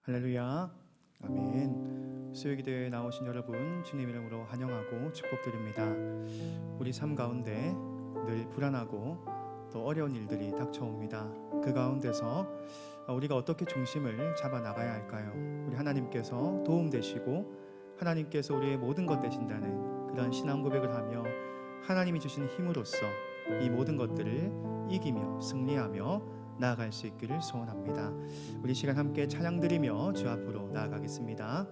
할렐루야. 아멘. 수요기도에 나오신 여러분 주님 이름으로 환영하고 축복드립니다. 우리 삶 가운데 늘 불안하고 또 어려운 일들이 닥쳐옵니다. 그 가운데서 우리가 어떻게 중심을 잡아 나가야 할까요? 우리 하나님께서 도움 되시고 하나님께서 우리의 모든 것 되신다는 그런 신앙 고백을 하며 하나님이 주신 힘으로써 이 모든 것들을 이기며 승리하며 나아갈 수 있기를 소원합니다. 우리 시간 함께 찬양 드리며 주 앞으로 나아가겠습니다.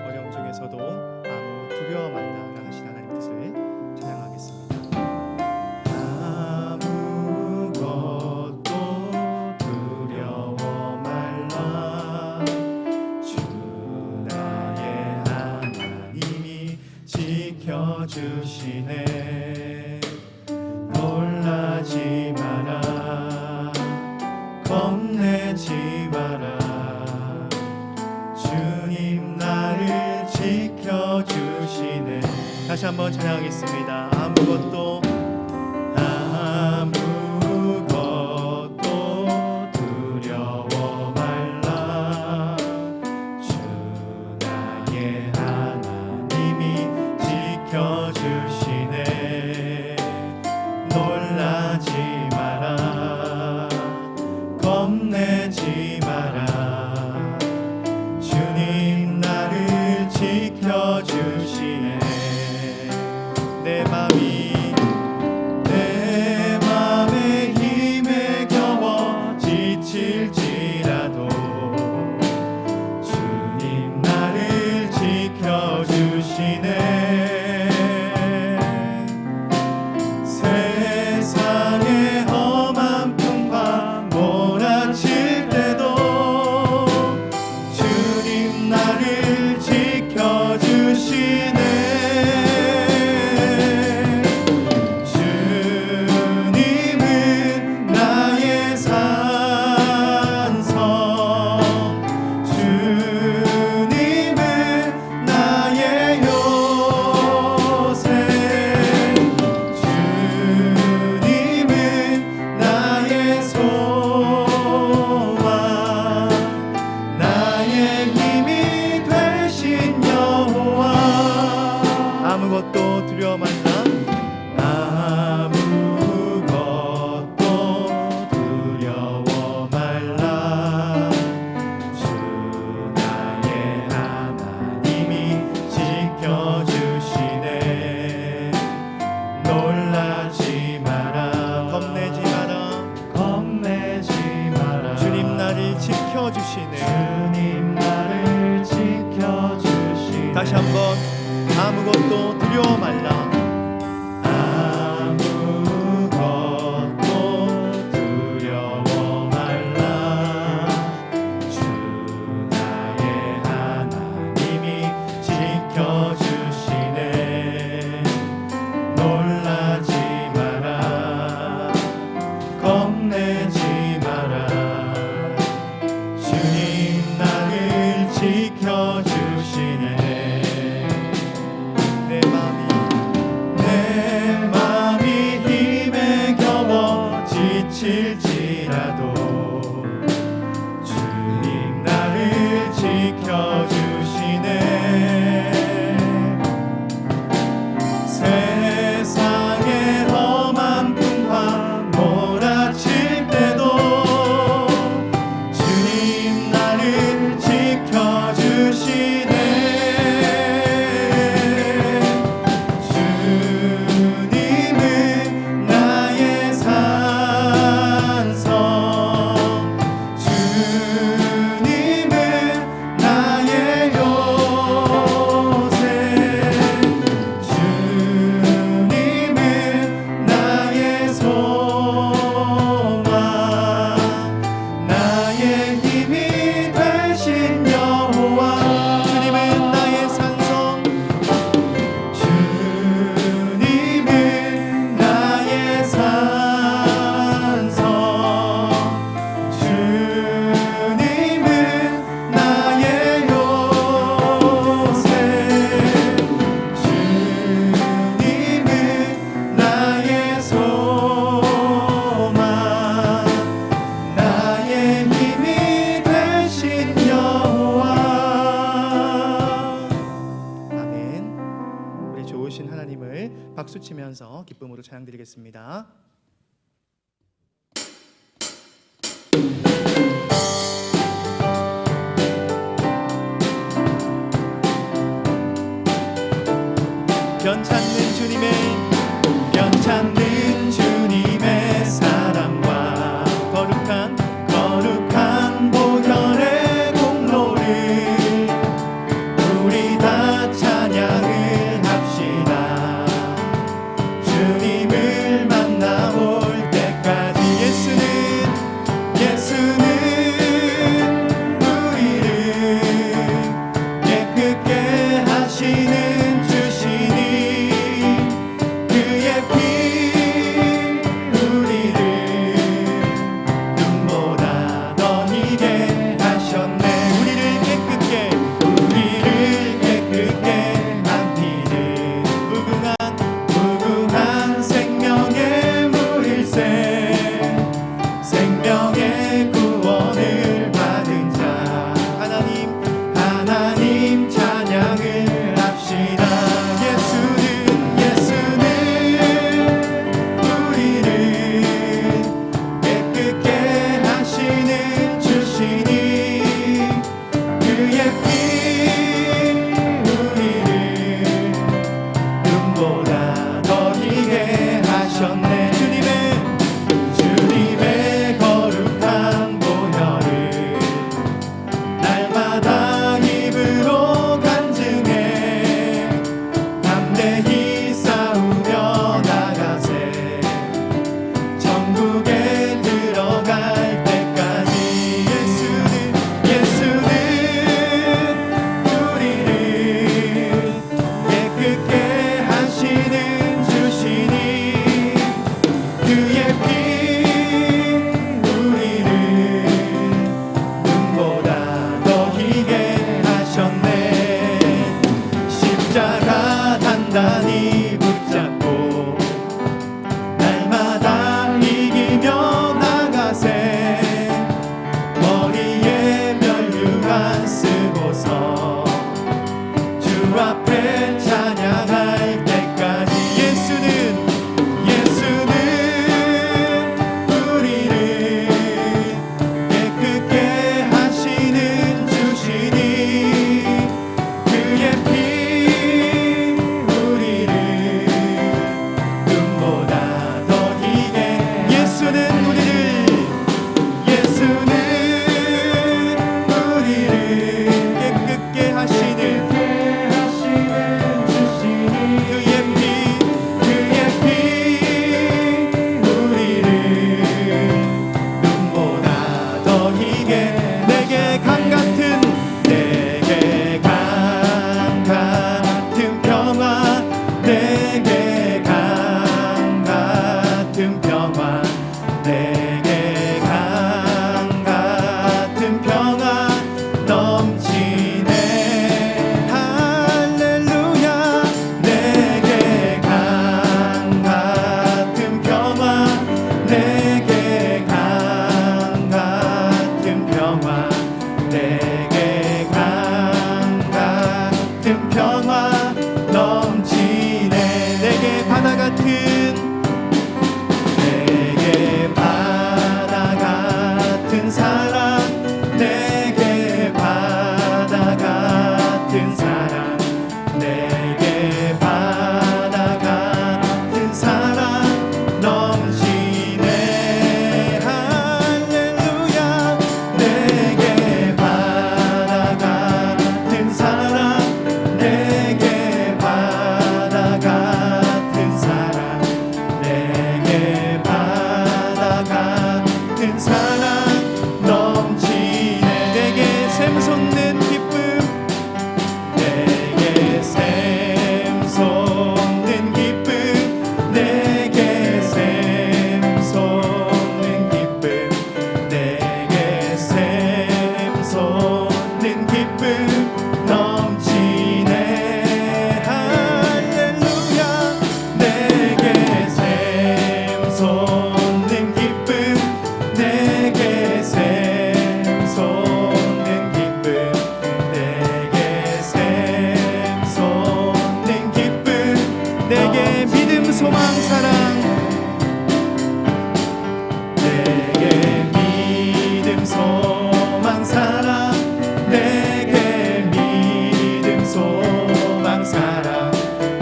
어려움 중에서도 아무 두려워 말라 하신 하나님 뜻을 찬양하겠습니다. 아무것도 두려워 말라. 주 나의 하나님이 지켜주시네. 놀라지 마라. 겁내지 마라. 주님 나를 지켜주시네. 다시 한번 찬양하겠습니다. 아무것도 두려워 말라. 주 나의 하나님이 지켜주시네. 놀라지 마라. 겁내지 마라. 주님 나를 지켜주시네. 내 맘의 힘에 겨워 지칠지라도 주님 나를 지켜주시네. 세상의 험한 풍파 몰아칠 때도 주님 나를 지켜주시네. 주님은 나의 산성, 주님은 나의 요새, 주님은 나의 소망, 나의 힘이 되신 여호와. 아무것도 두려워 말라. 아무것도 두려워 말라. 주 나의 하나님이 지켜주시네. 놀라지 마라. 겁내지 마라. 겁내지 마라. 주님 나를 지켜주시네. 주님 나를 지켜주시네. 다시 한번 아무것도 두려워 말라. 아무것도 두려워 말라. 주 나의 하나님이 지켜주시네. 놀라지 마라. 겁내지 마라. 주님 나를 지켜주시네. 내 맘이 좋으신 하나님을 박수치면서 기쁨으로 찬양드리겠습니다. 변찮는 주님의 사랑과 거룩한 보혈의 공로를 우리 다 찬양을 합시다. 주님을 만나볼 때까지 예수는 우리를 깨끗게 하시는 주시니 그의 피 우리를 눈보다 더 희게 하셨네. 우리를 깨끗게 한 피는 무궁한 생명의 물일새 생명의 구원을 받은 자 하나님 찬양을 합시다. 예수는 우리를 깨끗게 하시는 주시니 그의 피 우리를 눈보다 더 희게 하셨네. 주님의 거룩한 보혈을 날마다 입으로 간증해 담대히 싸우며 나가세. 천국에 들어갈 때까지 예수는 우리를 깨끗게 하시는 주시니 그의 피 우리를 눈보다 더 희게 하셨네. 십자가 단단히 붙잡고 날마다 이기며 나가세. 머리에 면류관 쓰고서 주 앞에 찬양할 때까지 예수는 우리를 깨끗게 하시는 주시니 그의 피 우리를 눈보다 더 희게 예수는 우리를 깨끗게 하시는 주시니 그의 피 우리를 눈보다 더 희게 내게 강 같은 평화 내게 강 같은 평화 내게 강 같은 평화 넘치네. 할렐루야. 내게 강 같은 평화 내게 강 같은 평화 내게 강 같은 평화 넘치네. 내게 바다 같은 사랑 내게 바다 같은 사랑 내게 바다 같은 사랑 넘치네. 할렐루야. 내게 바다 같은 사랑 내게 바다 같은 사랑 내게 믿음 소망 사랑 내게 믿음 소망 사랑 내게 믿음 소망 사랑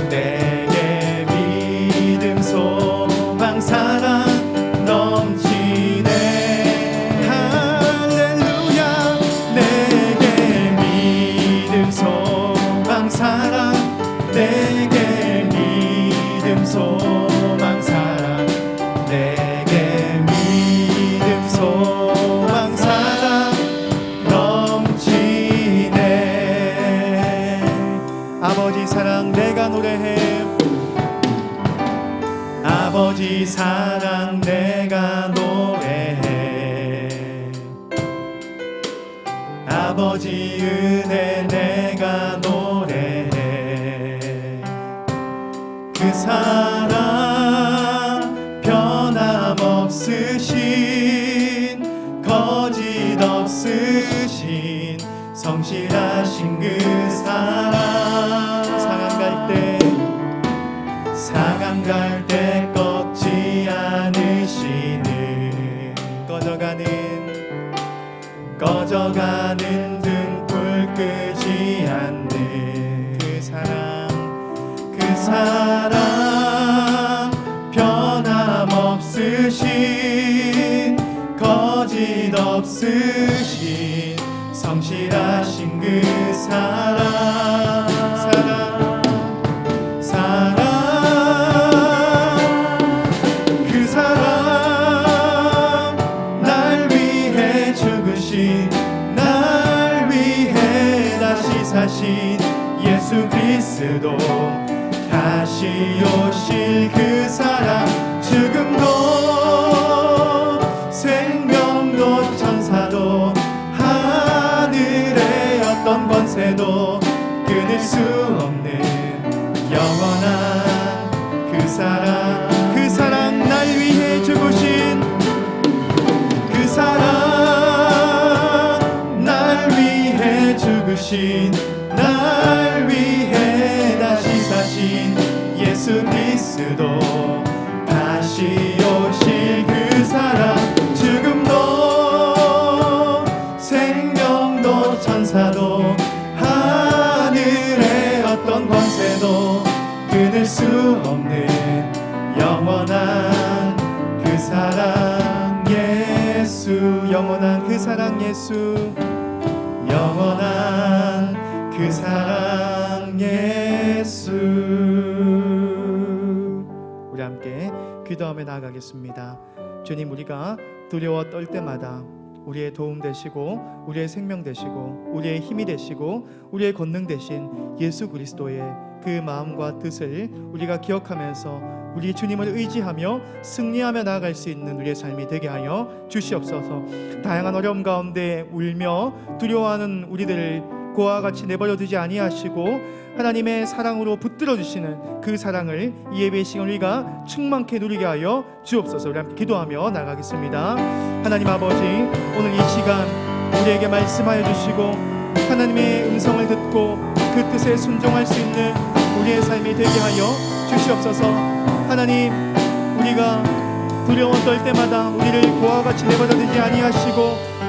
내게 믿음 소망 사랑 넘치네 할렐루야 내게 믿음 소망 사랑 내게 믿음 소망 사랑 내게 믿음 소망 사랑 넘치네 아버지 사랑 내가 노래해 아버지 사랑 내가 노래해 아버지 은혜 내가 노래해 그 사랑 변함없으신 거짓 없으신 성실하신 그 사랑 상한 갈 때 꺾지 않으시는 꺼져가는 등불 끄지 않는 그 사랑 변함없으신 거짓 없으신 성실하신 그 사랑 그 사랑 날 위해 죽으신 날 위해 다시 사신 예수 그리스도 다시 오실 그 사랑 죽음도 생명도 천사도 하늘의 어떤 권세도 끊을 수 없는 영원한 그 사랑 날 위해 죽으신 그 사랑 날 위해 죽으신 날 위해 다시 사신 예수 그리스도 다시 오실 그 사랑 죽음도 생명도 천사도 하늘의 어떤 권세도 끊을 수 없는 영원한 그 사랑 예수 영원한 그 사랑 예수 영원한 그 사랑 예수 우리 함께 기도하며 나아가겠습니다. 주님 우리가 두려워 떨 때마다 우리의 도움 되시고 우리의 생명 되시고 우리의 힘이 되시고 우리의 권능 되신 예수 그리스도의 그 마음과 뜻을 우리가 기억하면서 우리 주님을 의지하며 승리하며 나아갈 수 있는 우리의 삶이 되게 하여 주시옵소서. 다양한 어려움 가운데 울며 두려워하는 우리들을 고와 같이 내버려 두지 아니하시고 하나님의 사랑으로 붙들어 주시는 그 사랑을 이 예배 시간 우리가 충만케 누리게 하여 주옵소서. 우리 함께 기도하며 나가겠습니다. 하나님 아버지 오늘 이 시간 우리에게 말씀하여 주시고 하나님의 음성을 듣고 그 뜻에 순종할 수 있는 우리의 삶이 되게 하여 주시옵소서. 하나님 우리가 두려워 떨 때마다 우리를 고와 같이 내버려 두지 아니하시고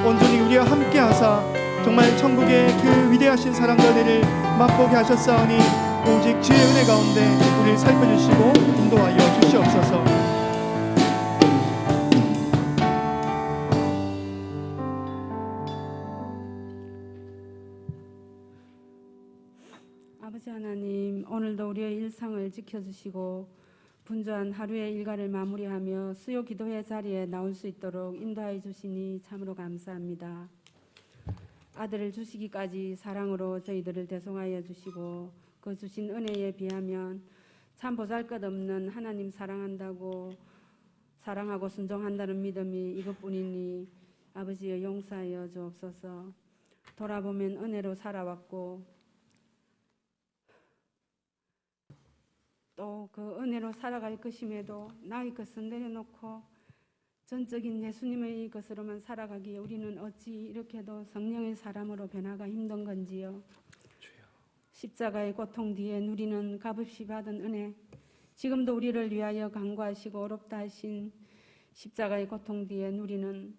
온전히 우리와 함께 하사 정말 천국의 그 위대하신 사랑과 은혜를 맛보게 하셨사오니 오직 주의 은혜 가운데 우리를 살펴주시고 인도하여 주시옵소서. 아버지 하나님 오늘도 우리의 일상을 지켜주시고 분주한 하루의 일과를 마무리하며 수요 기도회 자리에 나올 수 있도록 인도하여 주시니 참으로 감사합니다. 아들을 주시기까지 사랑으로 저희들을 대송하여 주시고 그 주신 은혜에 비하면 참 보잘것없는 하나님 사랑한다고 사랑하고 순종한다는 믿음이 이것뿐이니 아버지여 용서하여 주옵소서. 돌아보면 은혜로 살아왔고 또 그 은혜로 살아갈 것임에도 나의 것은 내려놓고 전적인 예수님의 것으로만 살아가기에 우리는 어찌 이렇게도 성령의 사람으로 변화가 힘든 건지요. 십자가의 고통 뒤에 누리는 값없이 받은 은혜, 지금도 우리를 위하여 간구하시고 어렵다 하신 십자가의 고통 뒤에 누리는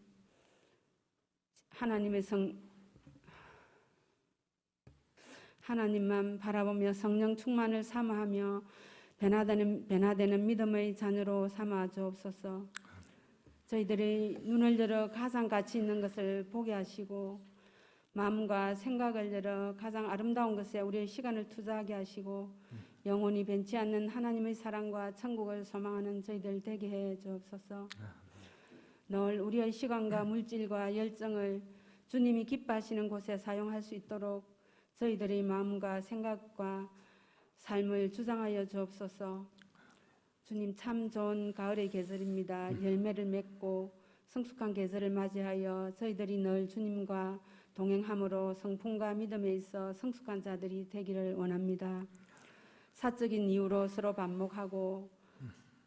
하나님만 바라보며 성령 충만을 사모하며 변화되는 믿음의 자녀로 삼아 주옵소서. 저희들이 눈을 열어 가장 가치 있는 것을 보게 하시고 마음과 생각을 열어 가장 아름다운 것에 우리의 시간을 투자하게 하시고 영원히 변치 않는 하나님의 사랑과 천국을 소망하는 저희들 되게 해 주옵소서. 늘 우리의 시간과 물질과 열정을 주님이 기뻐하시는 곳에 사용할 수 있도록 저희들의 마음과 생각과 삶을 주장하여 주옵소서. 주님, 참 좋은 가을의 계절입니다. 열매를 맺고 성숙한 계절을 맞이하여 저희들이 늘 주님과 동행함으로 성품과 믿음에 있어 성숙한 자들이 되기를 원합니다. 사적인 이유로 서로 반목하고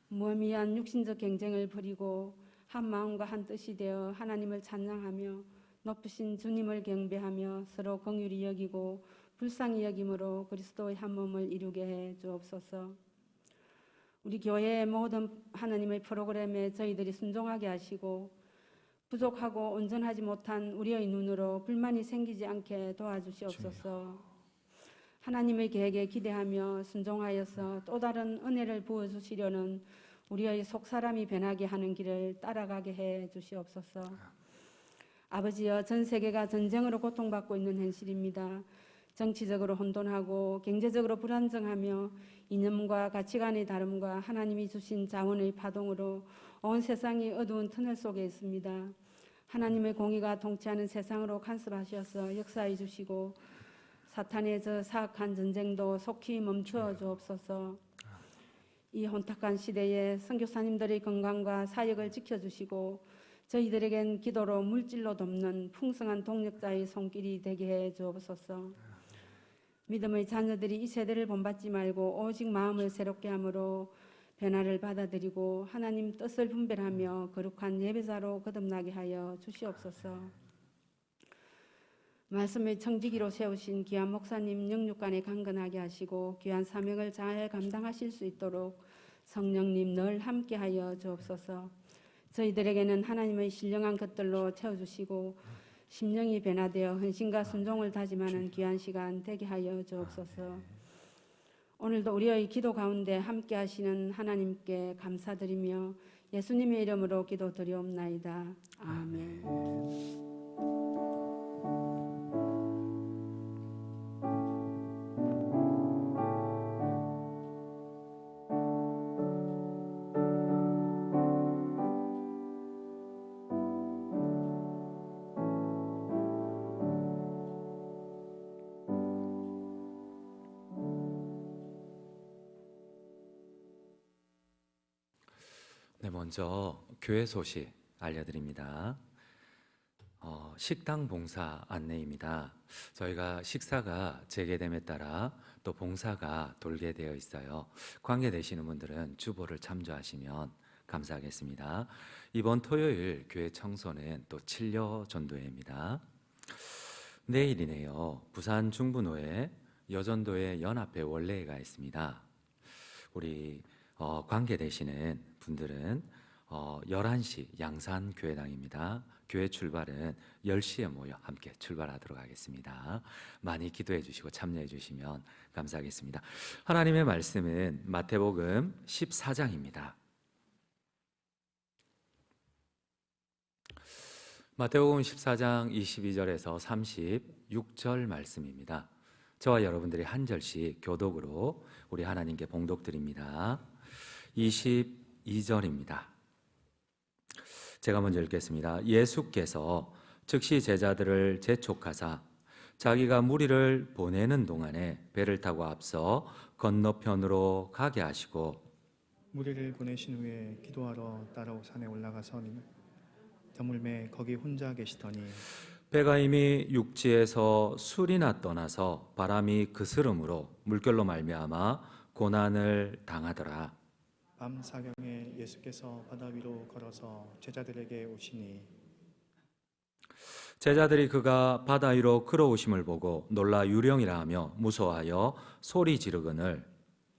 무의미한 육신적 경쟁을 벌이고 한 마음과 한 뜻이 되어 하나님을 찬양하며 높으신 주님을 경배하며 서로 긍휼히 여기고 불쌍히 여김으로 그리스도의 한 몸을 이루게 해 주옵소서. 우리 교회의 모든 하나님의 프로그램에 저희들이 순종하게 하시고 부족하고 온전하지 못한 우리의 눈으로 불만이 생기지 않게 도와주시옵소서. 하나님의 계획에 기대하며 순종하여서 또 다른 은혜를 부어주시려는 우리의 속사람이 변하게 하는 길을 따라가게 해 주시옵소서. 아버지여, 전 세계가 전쟁으로 고통받고 있는 현실입니다. 정치적으로 혼돈하고 경제적으로 불안정하며 이념과 가치관의 다름과 하나님이 주신 자원의 파동으로 온 세상이 어두운 터널 속에 있습니다. 하나님의 공의가 통치하는 세상으로 간섭하셔서 역사해 주시고 사탄의 저 사악한 전쟁도 속히 멈추어 주옵소서. 이 혼탁한 시대에 선교사님들의 건강과 사역을 지켜주시고 저희들에겐 기도로 물질로 돕는 풍성한 동력자의 손길이 되게 해 주옵소서. 믿음의 자녀들이 이 세대를 본받지 말고 오직 마음을 새롭게 함으로 변화를 받아들이고 하나님 뜻을 분별하며 거룩한 예배자로 거듭나게 하여 주시옵소서. 말씀의 청지기로 세우신 귀한 목사님 영육간에 강건하게 하시고 귀한 사명을 잘 감당하실 수 있도록 성령님 늘 함께하여 주옵소서. 저희들에게는 하나님의 신령한 것들로 채워주시고 심령이 변화되어 헌신과 순종을 다짐하는 귀한 시간 되게 하여 주옵소서. 오늘도 우리의 기도 가운데 함께 하시는 하나님께 감사드리며 예수님의 이름으로 기도드리옵나이다. 아멘. 네, 먼저 교회 소식 알려드립니다. 식당 봉사 안내입니다. 저희가 식사가 재개됨에 따라 또 봉사가 돌게 되어 있어요. 관계되시는 분들은 주보를 참조하시면 감사하겠습니다. 이번 토요일 교회 청소는 또 진료 전도회입니다. 내일이네요. 부산 중부노회 여전도회 연합회 원례회가 있습니다. 우리 관계되시는 분들은 11시 양산교회당입니다. 교회 출발은 10시에 모여 함께 출발하도록 하겠습니다. 많이 기도해 주시고 참여해 주시면 감사하겠습니다. 하나님의 말씀은 마태복음 14장입니다. 마태복음 14장 22절에서 36절 말씀입니다. 저와 여러분들이 한 절씩 교독으로 우리 하나님께 봉독드립니다. 22절입니다. 제가 먼저 읽겠습니다. 예수께서 즉시 제자들을 재촉하사 자기가 무리를 보내는 동안에 배를 타고 앞서 건너편으로 가게 하시고 무리를 보내신 후에 기도하러 따로 산에 올라가서니 드물매 거기 혼자 계시더니 배가 이미 육지에서 술이나 떠나서 바람이 그스름으로 물결로 말미암아 고난을 당하더라. 밤 사경에 예수께서 바다 위로 걸어서 제자들에게 오시니 제자들이 그가 바다 위로 걸어오심을 보고 놀라 유령이라 하며 무서워하여 소리 지르거늘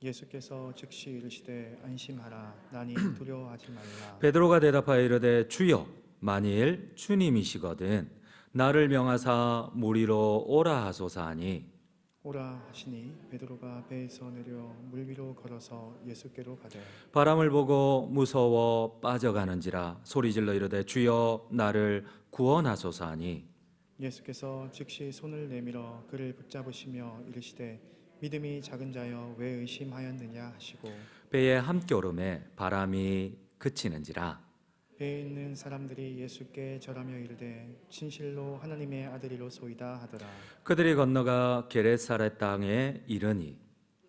예수께서 즉시 이르시되 안심하라 나니 두려워하지 말라. 베드로가 대답하여 이르되 주여 만일 주님이시거든 나를 명하사 무리로 오라 하소서 하니 오라 하시니 베드로가 배에서 내려 물 위로 걸어서 예수께로 가되 바람을 보고 무서워 빠져가는지라 소리질러 이르되 주여 나를 구원하소서 하니 예수께서 즉시 손을 내밀어 그를 붙잡으시며 이르시되 믿음이 작은 자여 왜 의심하였느냐 하시고 배에 함께 오름에 바람이 그치는지라 배에 있는 사람들이 예수께 절하며 이르되 진실로 하나님의 아들이로소이다 하더라. 그들이 건너가 게레사렛 땅에 이르니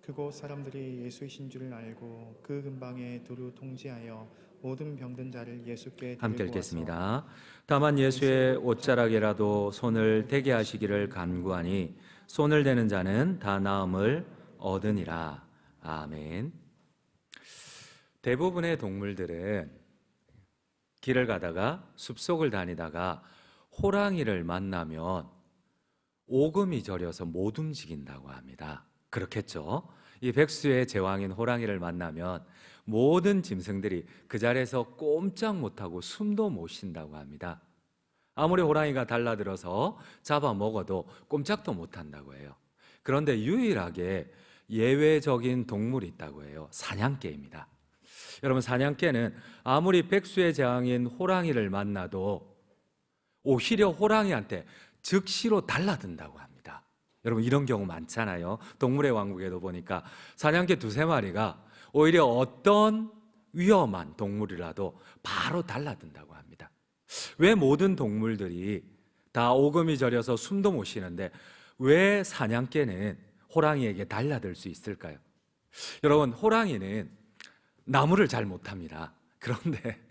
그곳 사람들이 예수이신 줄을 알고 그 근방에 두루 통지하여 모든 병든 자를 예수께 함께 데리고 읽겠습니다. 다만 예수의 옷자락이라도 손을 대게 하시기를 간구하니 손을 대는 자는 다 나음을 얻으니라. 아멘. 대부분의 동물들은 길을 가다가 숲속을 다니다가 호랑이를 만나면 오금이 저려서 못 움직인다고 합니다. 그렇겠죠? 이 백수의 제왕인 호랑이를 만나면 모든 짐승들이 그 자리에서 꼼짝 못하고 숨도 못 쉰다고 합니다. 아무리 호랑이가 달라들어서 잡아먹어도 꼼짝도 못한다고 해요. 그런데 유일하게 예외적인 동물이 있다고 해요. 사냥개입니다. 여러분, 사냥개는 아무리 백수의 제왕인 호랑이를 만나도 오히려 호랑이한테 즉시로 달라든다고 합니다. 여러분, 이런 경우 많잖아요. 동물의 왕국에도 보니까 사냥개 두세 마리가 오히려 어떤 위험한 동물이라도 바로 달라든다고 합니다. 왜 모든 동물들이 다 오금이 저려서 숨도 못 쉬는데 왜 사냥개는 호랑이에게 달라들 수 있을까요? 여러분, 호랑이는 나무를 잘 못합니다. 그런데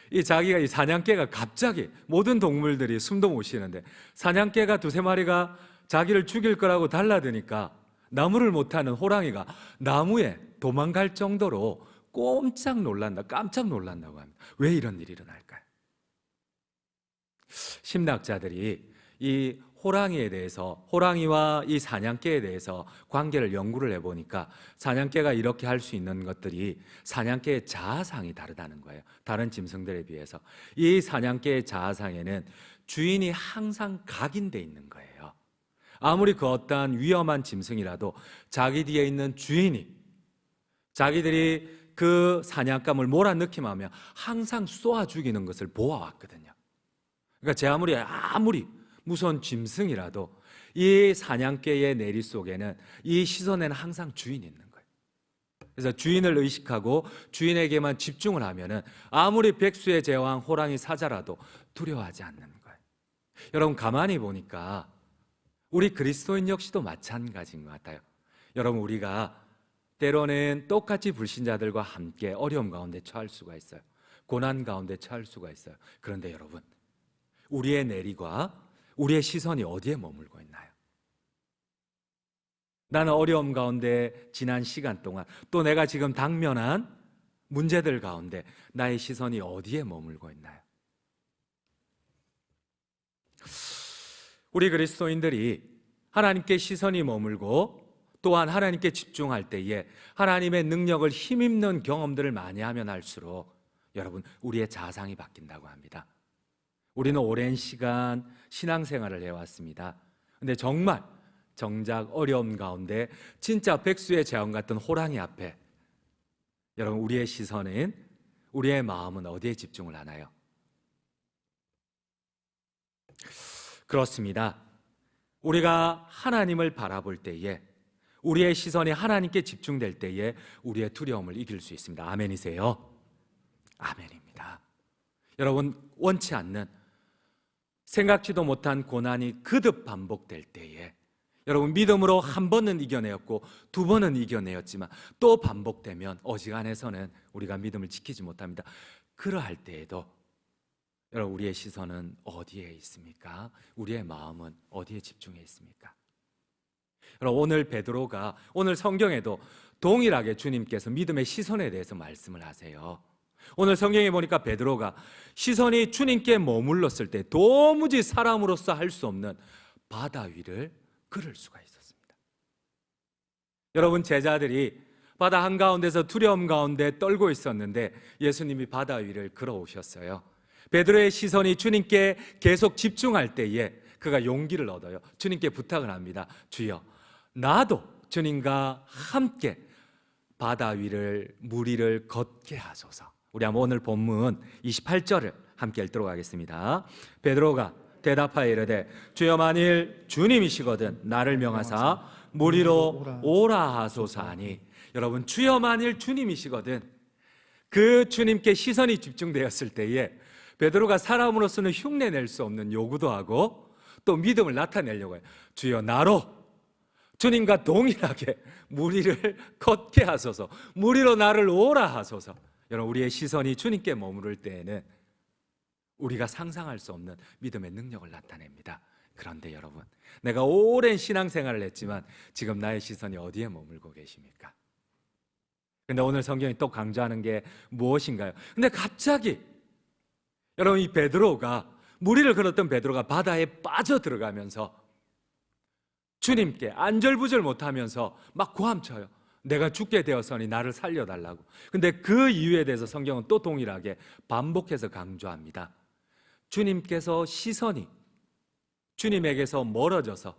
이 사냥개가 갑자기 모든 동물들이 숨도 못 쉬는데 사냥개가 두세 마리가 자기를 죽일 거라고 달라드니까 나무를 못하는 호랑이가 나무에 도망갈 정도로 깜짝 놀란다고 합니다. 왜 이런 일이 일어날까요? 심리학자들이 이 호랑이와 이 사냥개에 대해서 관계를 연구를 해보니까 사냥개가 이렇게 할 수 있는 것들이 사냥개의 자아상이 다르다는 거예요. 다른 짐승들에 비해서. 이 사냥개의 자아상에는 주인이 항상 각인되어 있는 거예요. 아무리 그 어떠한 위험한 짐승이라도 자기 뒤에 있는 주인이 자기들이 그 사냥감을 몰아넣기만 항상 쏘아 죽이는 것을 보아왔거든요. 그러니까 제 아무리 무서운 짐승이라도 이 사냥개의 내리 속에는 이 시선에는 항상 주인이 있는 거예요. 그래서 주인을 의식하고 주인에게만 집중을 하면은 아무리 백수의 제왕 호랑이 사자라도 두려워하지 않는 거예요. 여러분, 가만히 보니까 우리 그리스도인 역시도 마찬가지인 것 같아요. 여러분, 우리가 때로는 똑같이 불신자들과 함께 어려움 가운데 처할 수가 있어요. 고난 가운데 처할 수가 있어요. 그런데 여러분, 우리의 내리과 우리의 시선이 어디에 머물고 있나요? 나는 어려움 가운데 지난 시간 동안 또 내가 지금 당면한 문제들 가운데 나의 시선이 어디에 머물고 있나요? 우리 그리스도인들이 하나님께 시선이 머물고 또한 하나님께 집중할 때에 하나님의 능력을 힘입는 경험들을 많이 하면 할수록 여러분, 우리의 자상이 바뀐다고 합니다. 우리는 오랜 시간 신앙생활을 해왔습니다. 근데 정작 어려움 가운데 진짜 백수의 제왕 같은 호랑이 앞에 여러분, 우리의 시선은, 우리의 마음은 어디에 집중을 하나요? 그렇습니다. 우리가 하나님을 바라볼 때에, 우리의 시선이 하나님께 집중될 때에 우리의 두려움을 이길 수 있습니다. 아멘이세요? 아멘입니다. 여러분, 원치 않는, 생각지도 못한 고난이 거듭 반복될 때에 여러분, 믿음으로 한 번은 이겨내었고 두 번은 이겨내었지만 또 반복되면 어지간해서는 우리가 믿음을 지키지 못합니다. 그러할 때에도 여러분, 우리의 시선은 어디에 있습니까? 우리의 마음은 어디에 집중해 있습니까? 여러분, 오늘 성경에도 동일하게 주님께서 믿음의 시선에 대해서 말씀을 하세요. 오늘 성경에 보니까 베드로가 시선이 주님께 머물렀을 때 도무지 사람으로서 할 수 없는 바다 위를 걸을 수가 있었습니다. 여러분, 제자들이 바다 한가운데서 두려움 가운데 떨고 있었는데 예수님이 바다 위를 걸어오셨어요. 베드로의 시선이 주님께 계속 집중할 때에 그가 용기를 얻어요. 주님께 부탁을 합니다. 주여, 나도 주님과 함께 바다 위를 물 위를 걷게 하소서. 우리 한번 오늘 본문 28절을 함께 읽도록 하겠습니다. 베드로가 대답하여 이르되 주여, 만일 주님이시거든 나를 명하사 물 위로 오라 하소서 하니, 여러분, 주여 만일 주님이시거든, 그 주님께 시선이 집중되었을 때에 베드로가 사람으로서는 흉내낼 수 없는 요구도 하고 또 믿음을 나타내려고 해요. 주여, 나로 주님과 동일하게 물 위를 걷게 하소서, 물 위로 나를 오라 하소서. 여러분, 우리의 시선이 주님께 머무를 때에는 우리가 상상할 수 없는 믿음의 능력을 나타냅니다. 그런데 여러분, 내가 오랜 신앙생활을 했지만 지금 나의 시선이 어디에 머물고 계십니까? 근데 오늘 성경이 또 강조하는 게 무엇인가요? 근데 갑자기 여러분, 이 베드로가, 물 위를 걸었던 베드로가 바다에 빠져 들어가면서 주님께 안절부절 못하면서 막 고함쳐요. 내가 죽게 되었으니 나를 살려달라고. 근데 그 이유에 대해서 성경은 또 동일하게 반복해서 강조합니다. 주님께서 시선이 주님에게서 멀어져서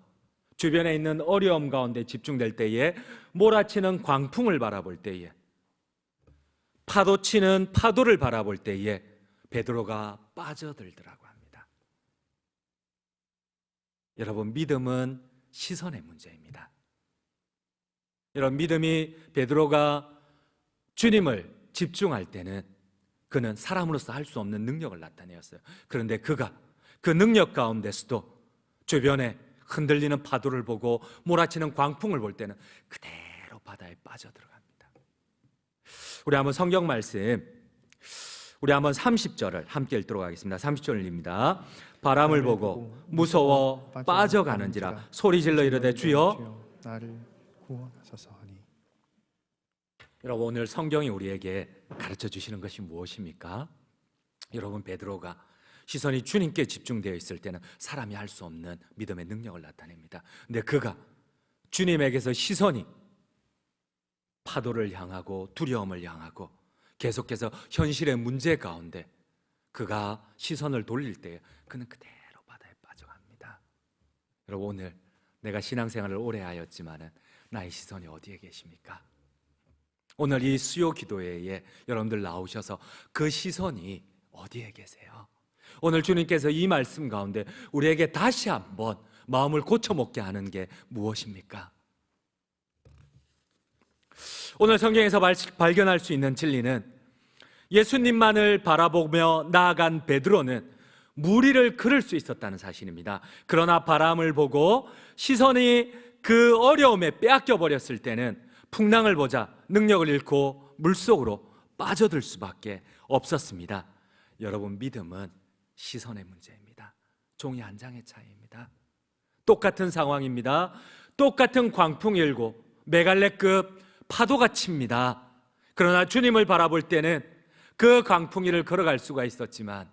주변에 있는 어려움 가운데 집중될 때에, 몰아치는 광풍을 바라볼 때에, 파도치는 파도를 바라볼 때에 베드로가 빠져들더라고 합니다. 여러분, 믿음은 시선의 문제입니다. 여러분, 믿음이 베드로가 주님을 집중할 때는 그는 사람으로서 할 수 없는 능력을 나타내었어요. 그런데 그가 그 능력 가운데서도 주변에 흔들리는 파도를 보고 몰아치는 광풍을 볼 때는 그대로 바다에 빠져들어갑니다. 우리 한번 성경 말씀, 우리 한번 30절을 함께 읽도록 하겠습니다. 30절입니다. 바람을 보고 무서워 빠져가는지라 소리질러 이르되 주여 나를 구원하소서 하니. 여러분, 오늘 성경이 우리에게 가르쳐 주시는 것이 무엇입니까? 여러분, 베드로가 시선이 주님께 집중되어 있을 때는 사람이 할 수 없는 믿음의 능력을 나타냅니다. 근데 그가 주님에게서 시선이 파도를 향하고 두려움을 향하고 계속해서 현실의 문제 가운데 그가 시선을 돌릴 때 그는 그대로 바다에 빠져갑니다. 여러분, 오늘 내가 신앙생활을 오래 하였지만 나의 시선이 어디에 계십니까? 오늘 이 수요 기도회에 여러분들 나오셔서 그 시선이 어디에 계세요? 오늘 주님께서 이 말씀 가운데 우리에게 다시 한번 마음을 고쳐먹게 하는 게 무엇입니까? 오늘 성경에서 발견할 수 있는 진리는, 예수님만을 바라보며 나아간 베드로는 물 위를 걸을 수 있었다는 사실입니다. 그러나 바람을 보고 시선이 그 어려움에 빼앗겨 버렸을 때는 풍랑을 보자 능력을 잃고 물속으로 빠져들 수밖에 없었습니다. 여러분, 믿음은 시선의 문제입니다. 종이 한 장의 차이입니다. 똑같은 상황입니다. 똑같은 광풍이 일고 메갈레급 파도가 칩니다. 그러나 주님을 바라볼 때는 그 광풍이를 걸어갈 수가 있었지만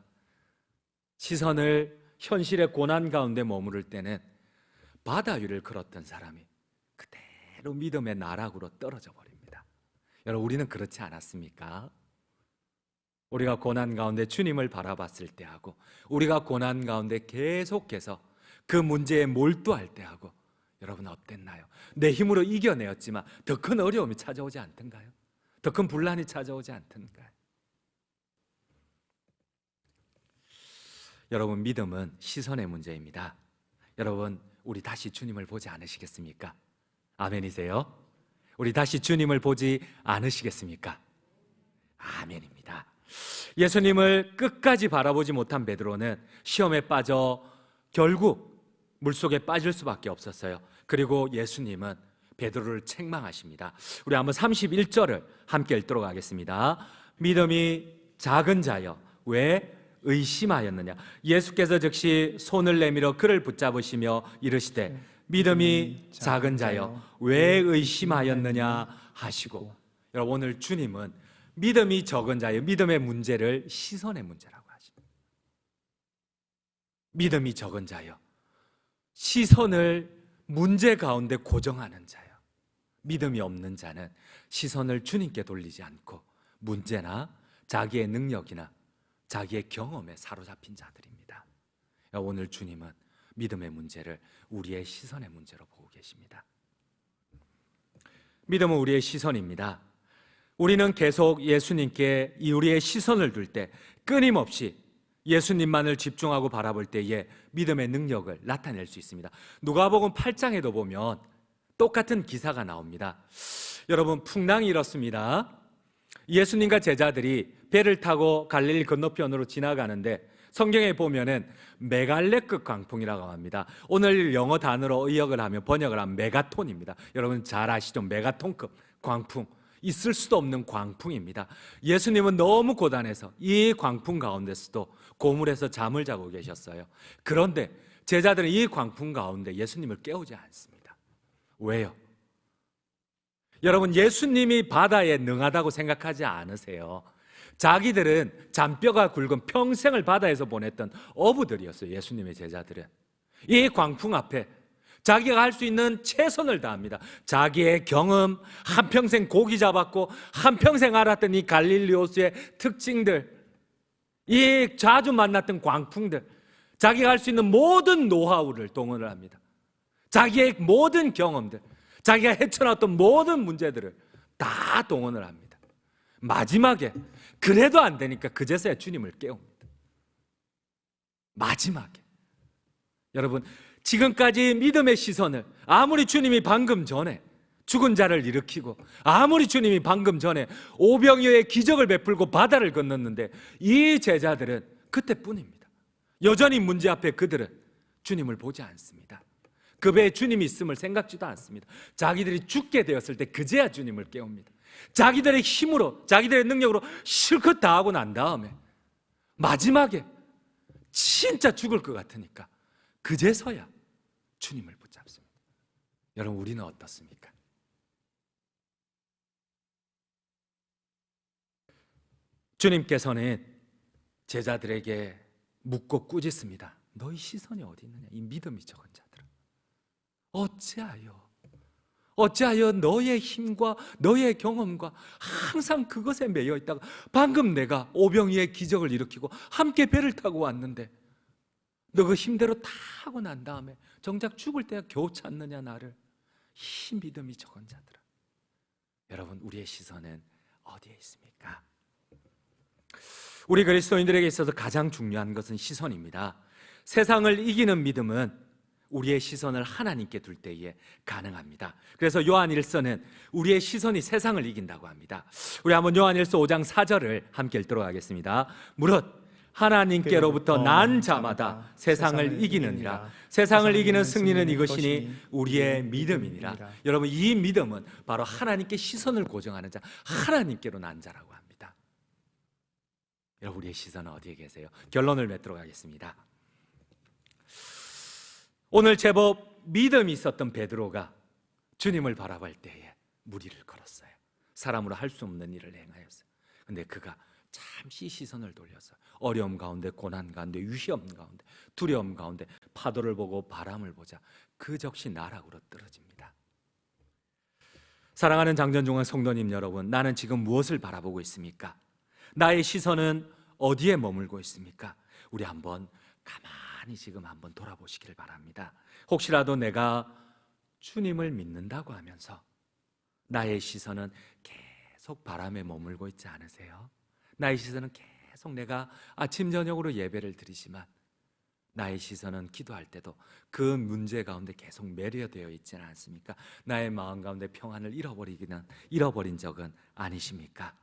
시선을 현실의 고난 가운데 머무를 때는 바다 위를 걸었던 사람이 그대로 믿음의 나락으로 떨어져 버립니다. 여러분, 우리는 그렇지 않았습니까? 우리가 고난 가운데 주님을 바라봤을 때하고 우리가 고난 가운데 계속해서 그 문제에 몰두할 때하고 여러분 어땠나요? 내 힘으로 이겨내었지만 더 큰 어려움이 찾아오지 않던가요? 더 큰 분란이 찾아오지 않던가요? 여러분, 믿음은 시선의 문제입니다. 여러분, 우리 다시 주님을 보지 않으시겠습니까? 아멘이세요? 우리 다시 주님을 보지 않으시겠습니까? 아멘입니다. 예수님을 끝까지 바라보지 못한 베드로는 시험에 빠져 결국 물속에 빠질 수밖에 없었어요. 그리고 예수님은 베드로를 책망하십니다. 우리 한번 31절을 함께 읽도록 하겠습니다. 믿음이 작은 자여 왜 의심하였느냐? 예수께서 즉시 손을 내밀어 그를 붙잡으시며 이르시되 믿음이 작은 자여 왜 의심하였느냐 하시고, 여러분, 오늘 주님은 믿음이 적은 자여, 믿음의 문제를 시선의 문제라고 하십니다. 믿음이 적은 자여, 시선을 문제 가운데 고정하는 자여, 믿음이 없는 자는 시선을 주님께 돌리지 않고 문제나 자기의 능력이나 자기의 경험에 사로잡힌 자들입니다. 오늘 주님은 믿음의 문제를 우리의 시선의 문제로 보고 계십니다. 믿음은 우리의 시선입니다. 우리는 계속 예수님께 우리의 시선을 둘 때 끊임없이 예수님만을 집중하고 바라볼 때에 믿음의 능력을 나타낼 수 있습니다. 누가복음 8장에도 보면 똑같은 기사가 나옵니다. 여러분, 풍랑이 일었습니다. 예수님과 제자들이 배를 타고 갈릴리 건너편으로 지나가는데 성경에 보면은 메갈레급 광풍이라고 합니다. 오늘 영어 단어로 의역을 하면 번역을 하면 메가톤입니다. 여러분 잘 아시죠? 메가톤급 광풍, 있을 수도 없는 광풍입니다. 예수님은 너무 고단해서 이 광풍 가운데서도 고물에서 잠을 자고 계셨어요. 그런데 제자들은 이 광풍 가운데 예수님을 깨우지 않습니다. 왜요? 여러분, 예수님이 바다에 능하다고 생각하지 않으세요? 자기들은 잔뼈가 굵은 평생을 바다에서 보냈던 어부들이었어요. 예수님의 제자들은 이 광풍 앞에 자기가 할 수 있는 최선을 다합니다. 자기의 경험, 한평생 고기 잡았고 한평생 알았던 이 갈릴리 호수의 특징들, 이 자주 만났던 광풍들, 자기가 할 수 있는 모든 노하우를 동원을 합니다. 자기의 모든 경험들, 자기가 헤쳐나왔던 모든 문제들을 다 동원을 합니다. 마지막에 그래도 안 되니까 그제서야 주님을 깨웁니다. 마지막에. 여러분, 지금까지 믿음의 시선을 아무리 주님이 방금 전에 죽은 자를 일으키고 아무리 주님이 방금 전에 오병이어의 기적을 베풀고 바다를 건넜는데 이 제자들은 그때뿐입니다. 여전히 문제 앞에 그들은 주님을 보지 않습니다. 그 배에 주님이 있음을 생각지도 않습니다. 자기들이 죽게 되었을 때 그제야 주님을 깨웁니다. 자기들의 힘으로, 자기들의 능력으로 실컷 다 하고 난 다음에 마지막에 진짜 죽을 것 같으니까 그제서야 주님을 붙잡습니다. 여러분, 우리는 어떻습니까? 주님께서는 제자들에게 묻고 꾸짖습니다. 너희 시선이 어디 있느냐? 이 믿음이 적은 자들아, 어찌하여 너의 힘과 너의 경험과 항상 그것에 매여 있다가 방금 내가 오병이의 기적을 일으키고 함께 배를 타고 왔는데 너 그 힘대로 다 하고 난 다음에 정작 죽을 때가 겨우 찾느냐 나를. 이 믿음이 적은 자들아. 여러분, 우리의 시선은 어디에 있습니까? 우리 그리스도인들에게 있어서 가장 중요한 것은 시선입니다. 세상을 이기는 믿음은 우리의 시선을 하나님께 둘 때에 가능합니다. 그래서 요한 1서는 우리의 시선이 세상을 이긴다고 합니다. 우리 한번 요한 1서 5장 4절을 함께 읽도록 하겠습니다. 무릇 하나님께로부터 난 자마다 세상을 이기느니라. 세상을 이기는 승리는 이것이니 우리의 믿음이니라. 여러분, 이 믿음은 바로 하나님께 시선을 고정하는 자, 하나님께로 난 자라고 합니다. 여러분, 우리의 시선은 어디에 계세요? 결론을 맺도록 하겠습니다. 오늘 제법 믿음이 있었던 베드로가 주님을 바라볼 때에 무리를 걸었어요. 사람으로 할 수 없는 일을 행하였어요. 근데 그가 잠시 시선을 돌려서 어려움 가운데, 고난 가운데, 위험 가운데, 두려움 가운데 파도를 보고 바람을 보자 그 적시 나락으로 떨어집니다. 사랑하는 장전중앙 성도님 여러분, 나는 지금 무엇을 바라보고 있습니까? 나의 시선은 어디에 머물고 있습니까? 우리 한번 가만히 지금 한번 돌아보시길 바랍니다. 혹시라도 내가 주님을 믿는다고 하면서 나의 시선은 계속 바람에 머물고 있지 않으세요? 나의 시선은 계속 내가 아침 저녁으로 예배를 드리지만 나의 시선은 기도할 때도 그 문제 가운데 계속 매료되어 있지는 않습니까? 나의 마음 가운데 평안을 잃어버린 적은 아니십니까?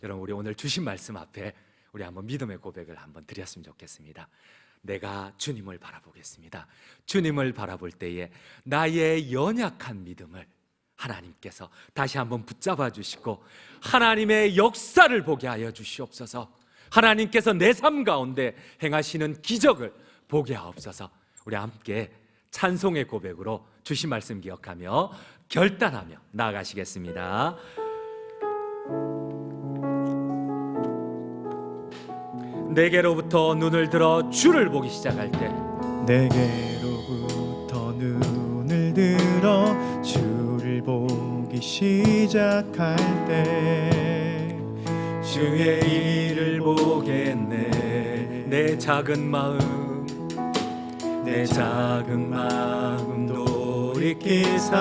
여러분, 우리 오늘 주신 말씀 앞에 우리 한번 믿음의 고백을 한번 드렸으면 좋겠습니다. 내가 주님을 바라보겠습니다. 주님을 바라볼 때에 나의 연약한 믿음을 하나님께서 다시 한번 붙잡아 주시고 하나님의 역사를 보게 하여 주시옵소서. 하나님께서 내 삶 가운데 행하시는 기적을 보게 하옵소서. 우리 함께 찬송의 고백으로 주신 말씀 기억하며 결단하며 나아가시겠습니다. 내게로부터 눈을 들어 주를 보기 시작할 때, 내게로부터 눈을 들어 주를 보기 시작할 때 주의 일을 보겠네. 내 작은 마음 돌이키사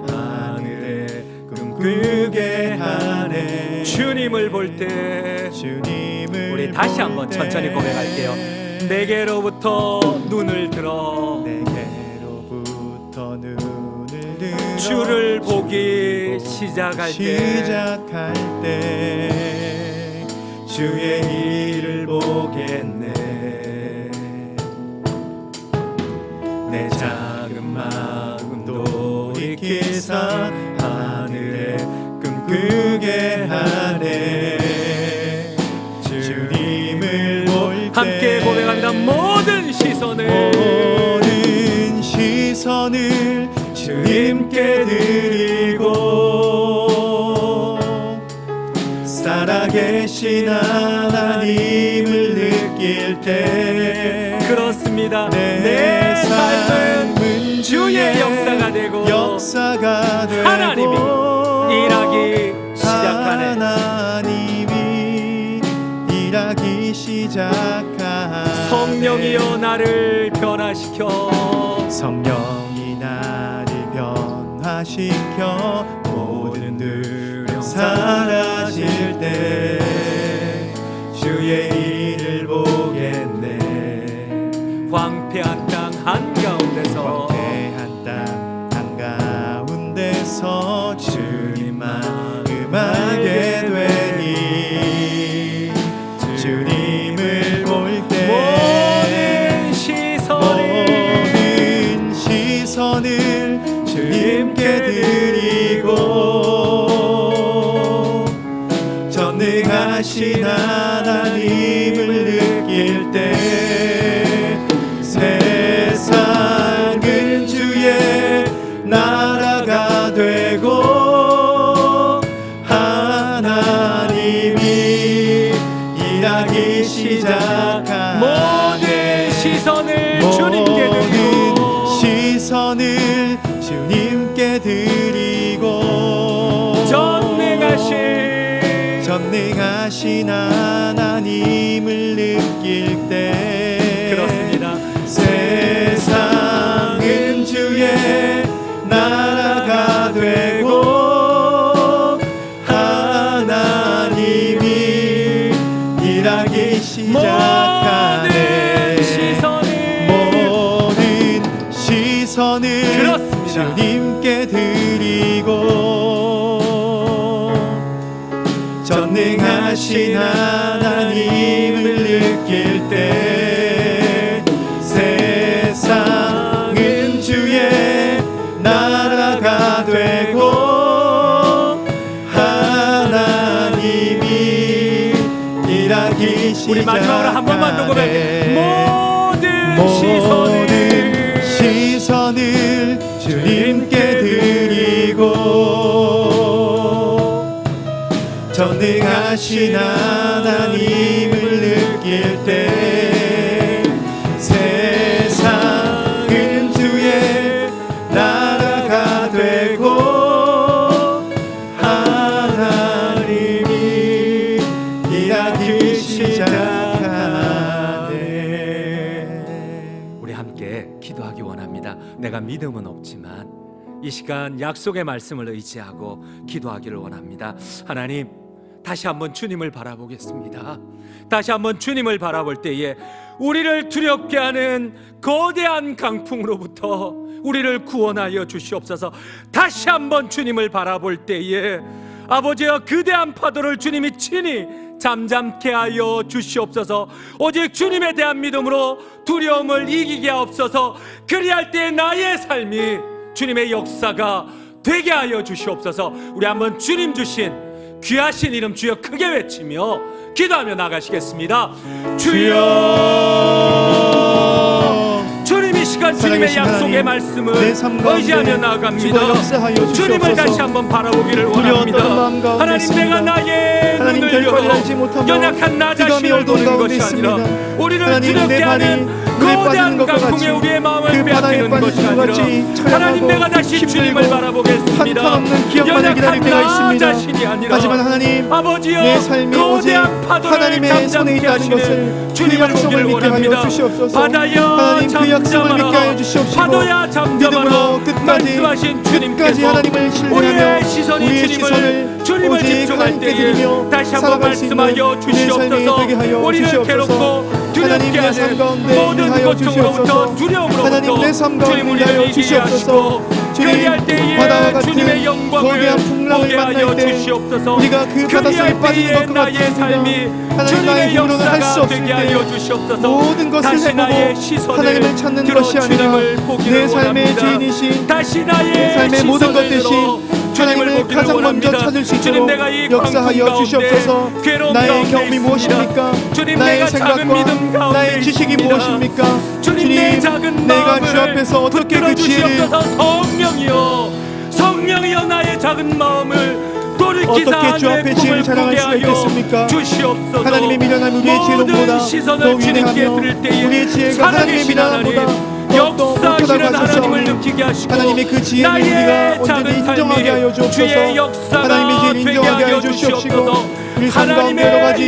하늘에 꿈꾸게 하네. 주님을 볼 때 우리 다시 한번 천천히 고백할게요. 내게로부터 눈을 들어 주를 보기 시작할 때 주의 일을 보겠네. 내 작은 마음 돌이키사 하늘에 꿈꾸게 하네. 주님을 볼 때 함께 고백합니다. 모든 시선을 주님께 드리고 살아계신 하나님을 느낄 때 그렇습니다. 내 삶은 주의 역사가 되고 하나님이 일하기 시작하네. 하나님이 일하기 시작하네. 성령이여 나를 변화시켜 성령이 나를 변화시켜 모든 두려움 사라질 때 주의 일을 보겠네. 황폐한 땅 한가운데서 주님만 알게 되니 주님을 볼 때 모든 시선을 주님께 드리고 전능하신 하나님을 느낄 때 세상은 주의 나라가 되고 하나님이 일하기 시작한 모든 시선을 주님께 드리고 전능하신 하나님을 느낄 때 그렇습니다. 세상은 주의 나라가 되고 하나님이 일하기 시작하네. 모든 시선을 그렇습니다. 주님께 드리고 전능하신 하나님을 느낄 때 세상은 주의 나라가 되고 하나님이 일하기 시작하네. 우리 마지막으로 한 번만 더 고백해. 모든 시선을 주님께 드리고 전능하신 하나님을 느낄 때 세상은 주의 나라가 되고 하나님이 일하기 시작하네. 우리 함께 기도하기 원합니다. 내가 믿음은 없지만 이 시간 약속의 말씀을 의지하고 기도하기를 원합니다. 하나님, 다시 한번 주님을 바라보겠습니다. 다시 한번 주님을 바라볼 때에 우리를 두렵게 하는 거대한 강풍으로부터 우리를 구원하여 주시옵소서. 다시 한번 주님을 바라볼 때에 아버지여 그대한 파도를 주님이 친히 잠잠케 하여 주시옵소서. 오직 주님에 대한 믿음으로 두려움을 이기게 하옵소서. 그리할 때 나의 삶이 주님의 역사가 되게 하여 주시옵소서. 우리 한번 주님 주신 귀하신 이름 주여 크게 외치며 기도하며 나가시겠습니다. 주여, 주님 이 시간 주님의 약속의 말씀을 의지하며 나아갑니다. 주님을 다시 한번 바라보기를 원합니다. 하나님, 내가 나의 눈을 열어 연약한 나 자신을 보는 것이 아니라 우리를 두렵게 하는 물에 빠지는 거대한 것과 같이 강풍에 우리의 마음을 그 바다에 빼앗기는 것이 빠지는 것 같이 아니라 하나님 내가 다시 주님을 힘들고 바라보겠습니다. 한탄없는 기억만을 기다릴 때가 나 있습니다. 자신이 아니라 하지만 하나님 아버지여 내 삶이 오직 거대한 파도를 하나님의 손에 잠잠케 있다는 것을 하시는 그 주님을 약속을 보기를 믿게 하여 원합니다. 주시옵소서. 바다야 하나님 그 약속을 믿게 하여 잠잠하라. 주시옵시고 파도야 잠잠하라. 믿음으로 끝까지 말씀하신 끝까지 주님께서 하나님을 신뢰하며 우리의 시선이 우리의 주님을 오직 집중할 하나님께 때에 드리며 다시 한번 살아갈 수 있는 말씀하여 우리의 삶이 주시옵소서. 되게 하여 우리를 주시옵소서. 괴롭고 하나님 두렵게 내 삶 하는 가운데 모든 일하여 고통으로부터 주시옵소서. 하나님 내 삶 두려움으로부터 가운데 주님 일하여 우리를 주시옵소서. 이기하시고 주님 그리할 때에 바다와 같은 주님의 영광을 거대한 풍랑을 보게 하여 만날 때 주시옵소서. 우리가 그 바닷속에 그리할 빠지는 때에 것과 나의 같습니다. 삶이 하나님 나의 주님의 힘으로는 할 수 역사가 없을 되게 때 하여 주시옵소서. 모든 것을 다시 나의 해보고 시선을 하나님을 찾는 들어 것이 아니라 주님을 보기를 내 삶의 원합니다. 주인이신 다시 내 나의 삶의 모든 것 대신 주님을 하나님을 보기를 가장 먼저 원합니다. 찾을 수 주님 있도록 내가 이 역사하여 광풍 주시옵소서. 가운데 괴로움 나의 가운데 경험이 있습니다. 무엇입니까? 주님 나의 내가 작은 생각과 믿음 가운데 나의 지식이 있습니다. 무엇입니까? 주님 내 작은 내가 마음을 주 앞에서 어떻게 붙들어 그 지혜를 주시옵소서. 성령이여 나의 작은 마음을 돌이키사 어떻게 주 앞에 내 지혜를 꿈을 자랑할 보게 수가 하여 있겠습니까? 주시옵소서. 하나님의 미련함 우리의 지혜로움보다 모든 더 시선을 주님께 위대하며 들을 때에 우리의 지혜가 하나님의 살아계신 미련함보다 하나님, 더욱더 역사하시는 못하다고 하나님을 하셨사오니 느끼게 하시고 하나님의 그 지혜를 우리가 나의 언제든 작은 인정하게 하여 삶이 주의 주옵소서. 역사가 하나님의 지혜를 되게 인정하게 하여 하여 주시옵시고 주시옵소서. 우리 삶 가운데 여러 가지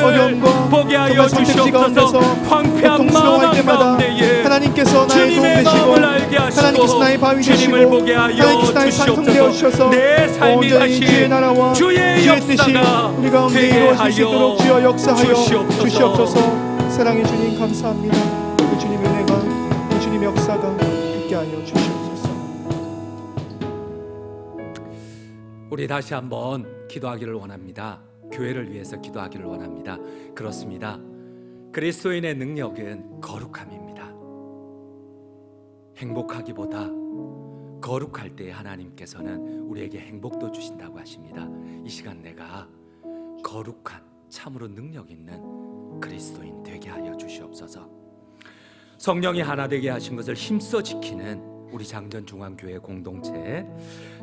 어려움과 보게 하여 정말 선택지 가운데서 주시옵소서. 황폐한 고통스러워할 마음 때마다 가운데에 하나님께서 나의 도움 주님의 되시고 마음을 알게 하시고 하나님께서 나의 바위 되시고 주님을 보게 하여 하나님께서 나의 산통 되어 주셔서 주시옵소서. 내 삶이 온전히 주의 다시 나라와 주의 주의 뜻이 역사가 우리 가운데 되게 이루어질 수 있도록 하여 주여 역사하여 주시옵소서. 주시옵소서. 사랑의 주님 감사합니다. 그 주님의 은혜가 그 주님의 역사가 있게 하여 주시옵소서. 우리 다시 한번 기도하기를 원합니다. 교회를 위해서 기도하기를 원합니다. 그렇습니다. 그리스도인의 능력은 거룩함입니다. 행복하기보다 거룩할 때 하나님께서는 우리에게 행복도 주신다고 하십니다. 이 시간 내가 거룩한 참으로 능력 있는 그리스도인 되게 하여 주시옵소서. 성령이 하나 되게 하신 것을 힘써 지키는 우리 장전중앙교회 공동체,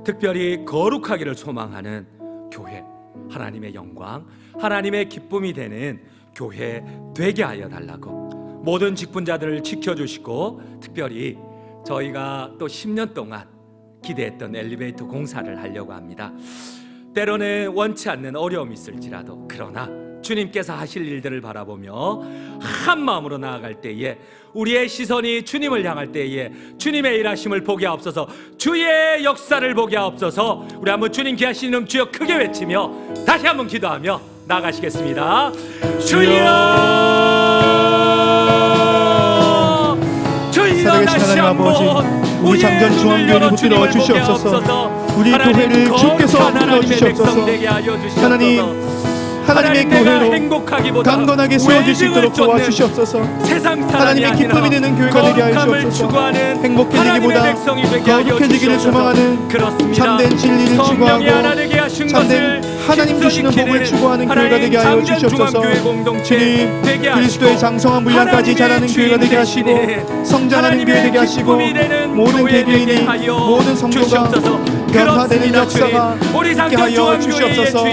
특별히 거룩하기를 소망하는 교회, 하나님의 영광, 하나님의 기쁨이 되는 교회 되게 하여 달라고 모든 직분자들을 지켜주시고, 특별히 저희가 또 10년 동안 기대했던 엘리베이터 공사를 하려고 합니다. 때로는 원치 않는 어려움이 있을지라도 그러나 주님께서 하실 일들을 바라보며 한 마음으로 나아갈 때에 우리의 시선이 주님을 향할 때에 주님의 일하심을 보게 하옵소서. 주의 역사를 보게 하옵소서. 우리 한번 주님 귀하신 이름 주여 크게 외치며 다시 한번 기도하며 나가시겠습니다. 주여, 주여, 살아계신 다시 하나님 아버지, 한번 우리 장전 중앙교회를 붙들어 주시옵소서. 우리 교회를 주께서 붙들어 주시옵소서. 하나님의 교회로 강건하게 세워질 수 있도록 도와주시옵소서. 하나님의 기쁨이 되는 교회가 되게 하여 주옵소서. 행복해지기보다 거룩해지기를 소망하는 참된 진리를 추구하고 참된 하나님 주시는 복을 추구하는 교회가 되게 하여 주시옵소서. 주님, 그리스도의 장성한 분량까지 자라는 교회가 되게 하시고 성장하는 교회 되게 하시고 모든 개개인이 모든 성도가 변화되는 역사가 있게 하여 주시옵소서.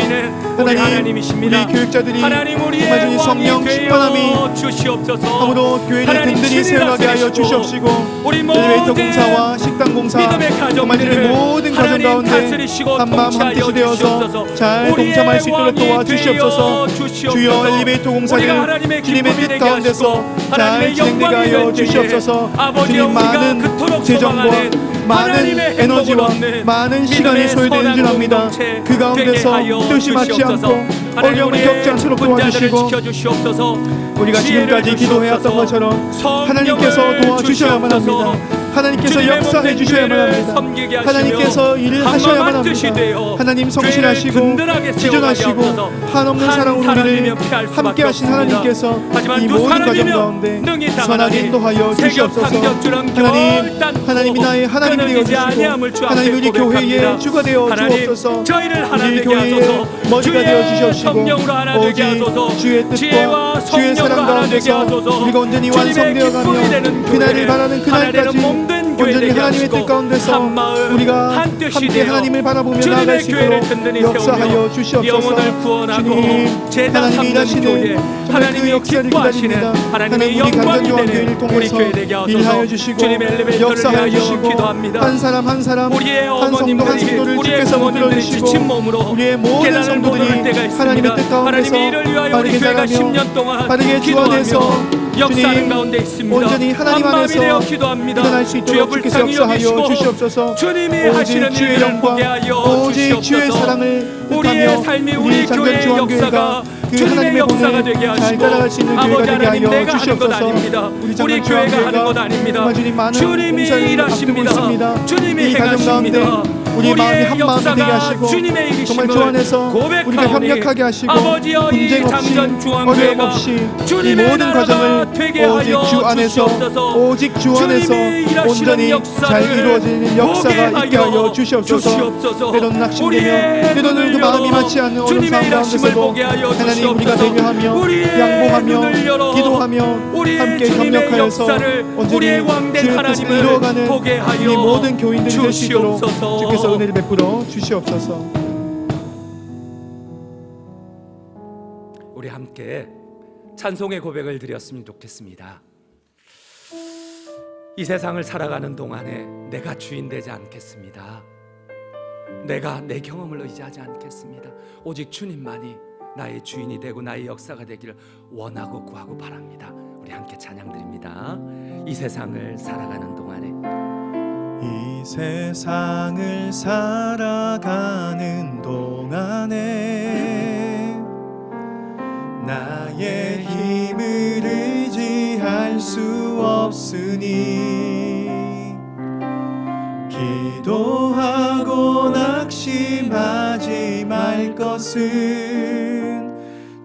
하나님, 우리 교육자들이 정말 주님 성령 충만함이 아무도 교회를 든든히 세워나게 하여 주시옵시고, 엘리베이터 공사와 식당 공사 정말 주님 모든 가정 가운데 한마음 한뜻이 되어서 잘 동참할 수 있도록 도와주시옵소서. 주여, 엘리베이터 공사를 주님의 뜻 가운데서 잘 진행되게 하여 주시옵소서. 주님, 많은 재정과 많은 에너지와 많은 시간이 소요되는 줄 압니다. 그 가운데서 뜻이 맞지 않고 어려움을 겪지 않도록 도와주시고, 우리가 지금까지 기도해왔던 것처럼 하나님께서 도와주셔야만 합니다. 하나님께서 역사해 주셔야만 합니다. 하나님께서 일을 하셔야만 합니다. 하나님 성실하시고 지존하시고 한없는 사랑으로 우리를 함께 하신 하나님께서 이 모든 과정 가운데 선하게 인도하여 주시옵소서. 하나님이 나의 하나님이 되어주시고 하나님 우리 교회의 주가 되어 주옵소서. 우리 교회의 머리가 되어 주시옵시고 오직 주의 뜻과 주의 사랑 가운데서 우리가 온전히 완성되어가며 그날을 바라는 그날까지 교회 온전히 되게 하나님의 뜻 하시고 가운데서 한 마음 우리가 한 뜻이 함께 되어 하나님을 바라보며 나아갈 주님의 수 교회를 있도록 든든히 역사하여 세우며 주시옵소서. 영혼을 구원하고 주님, 제자 하나님이 삼는 일하시는 교회, 정말 그 하나님이 역사를 기뻐하시는 기다립니다. 하나님의 우리 영광이 강변요한교회를 되는 우리 통해서 교회 되게 하소서. 일하여 주시고 주님 엘리베이터를 역사하여 위하여 주시고 기도합니다. 한 사람 한 사람 우리의 한 성도 한 어머님들이 성도를 우리의 주께서 부모님들이 붙들어주시고 지친 몸으로 우리의 모든 깨달음을 못 얻을 성도들이 때가 있습니다. 하나님의 뜻 가운데서 하나님의 일을 위하여 우리 바르게 교회가 자라며 10년 동안 바르게 기도하며 주안에서 역사하는 주님, 가운데 있습니다. 온전히 하나님 한 마음이 안에서 되어 기도합니다. 일어날 수 주여 있도록 주께서 불쌍히 역사하여 여기시고 주시옵소서. 주님이 오직 하시는 주의 일을 영광, 보게 하여 오직 주의 주시옵소서. 사랑을 우리의 뜻하며 삶이 우리 우리 교회의 장변주안교회가 역사가 그 주님의 하나님의 역사가 본을 되게 잘 하시고 따라갈 수 있는 아버지 교회가 되게 하나님 하여 내가 하는 것 주시옵소서. 아닙니다. 우리 우리 교회가 하는 것 아닙니다. 정말 주님 많은 주님이 봉사를 앞두고 일하십니다. 있습니다. 주님이 이 가정 가운데 행하십니다. 우리 마음이 한 마음이 되게 역사가 하시고 주님의 일이심을 정말 주 안에서 우리가 고백하오니 협력하게 하시고 아버지여 이 분쟁 없이 당전 중앙교회가 어려움 없이 이 주님의 모든 나라가 과정을 되게 오직 하여 주 안에서 주시옵소서. 오직 주 안에서 주님이 일하시는 온전히 역사를 잘 이루어지는 역사가 보게 있게 하여 하여 주시옵소서. 주시옵소서. 때로는 낙심되며 우리의 때로는 그 눈을 마음이 열어 맞지 않는 어느 주님의 상황 일하심을 가운데서도 보게 하여 하나님 우리가 주시옵소서. 대면하며 우리의 양보하며 눈을 열어 기도하며 우리 함께 주님의 협력하여서 역사를 온전히 우리의 왕된 주의 뜻을 하나님을 이루어가는 보게 하여 우리 모든 교인들이 될 수 있도록 주시옵소서. 주께서 은혜를 베풀어 주시옵소서. 우리 함께 찬송의 고백을 드렸으면 좋겠습니다. 이 세상을 살아가는 동안에 내가 주인 되지 않겠습니다. 내가 내 경험을 의지하지 않겠습니다. 오직 주님만이 나의 주인이 되고 나의 역사가 되기를 원하고 구하고 바랍니다. 우리 함께 찬양 드립니다. 이 세상을 살아가는 동안에 이 세상을 살아가는 동안에 나의 힘을 의지할 수 없으니 기도하고 낙심하지 말 것은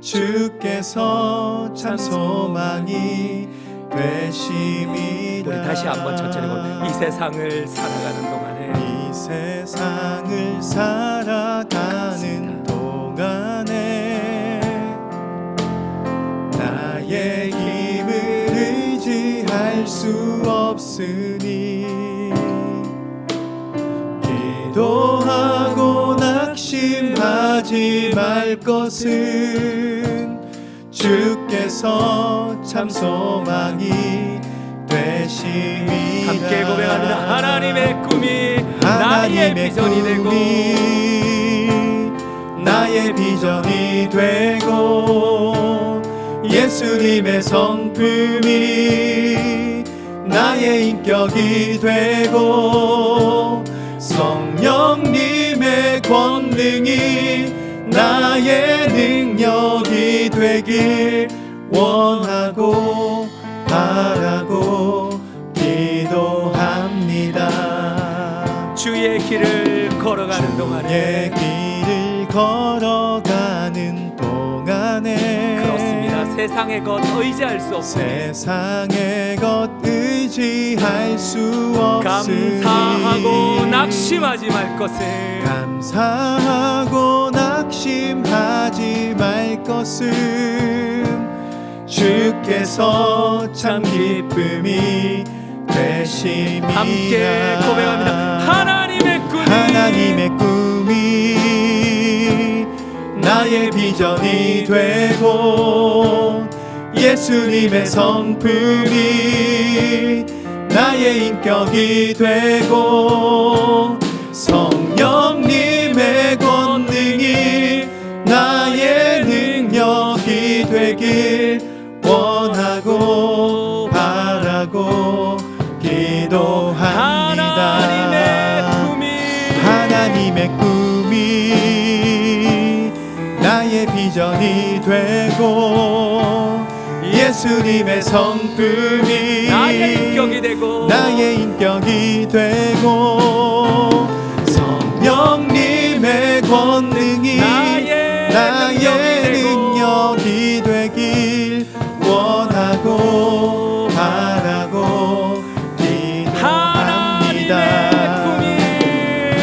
주께서 참 소망이 되심이라. 우리 다시 한번 천천히 이 세상을 살아가는 동안에 이 세상을 살아가는 동안에 나의 힘을 의지할 수 없으니 기도하고 낙심하지 말 것은 주께서 참 소망이 되심이라. 함께 고백합니다. 하나님의 꿈이 하나님의 나의 비전이 되고 나의 비전이 되고 예수님의 성품이 나의 인격이 되고 성령님의 권능이 나의 능력이 되길 원하고 바라고 기도합니다. 주의 길을 걸어가는 동안에 주의 길을 걸어가는 동안에 그렇습니다. 세상의 것 의지할 수 없으니 세상의 것 의지할 수 없으니 감사하고 낙심하지 말 것을 감사하고 낙심하지 말 것은 주께서 참 기쁨이 되심이라. 함께 고백합니다. 하나님의 꿈이 나의 비전이 되고 예수님의 성품이 나의 인격이 되고 성령님의 권능이 나의 능력이 되길 원하고 바라고 기도합니다. 하나님의 꿈이 나의 비전이 되고 예수님의 성품이 나의 인격이 되고 나의 인격이 되고 성령님의 권능이 나의 능력이 되길 원하고 바라고 기도합니다.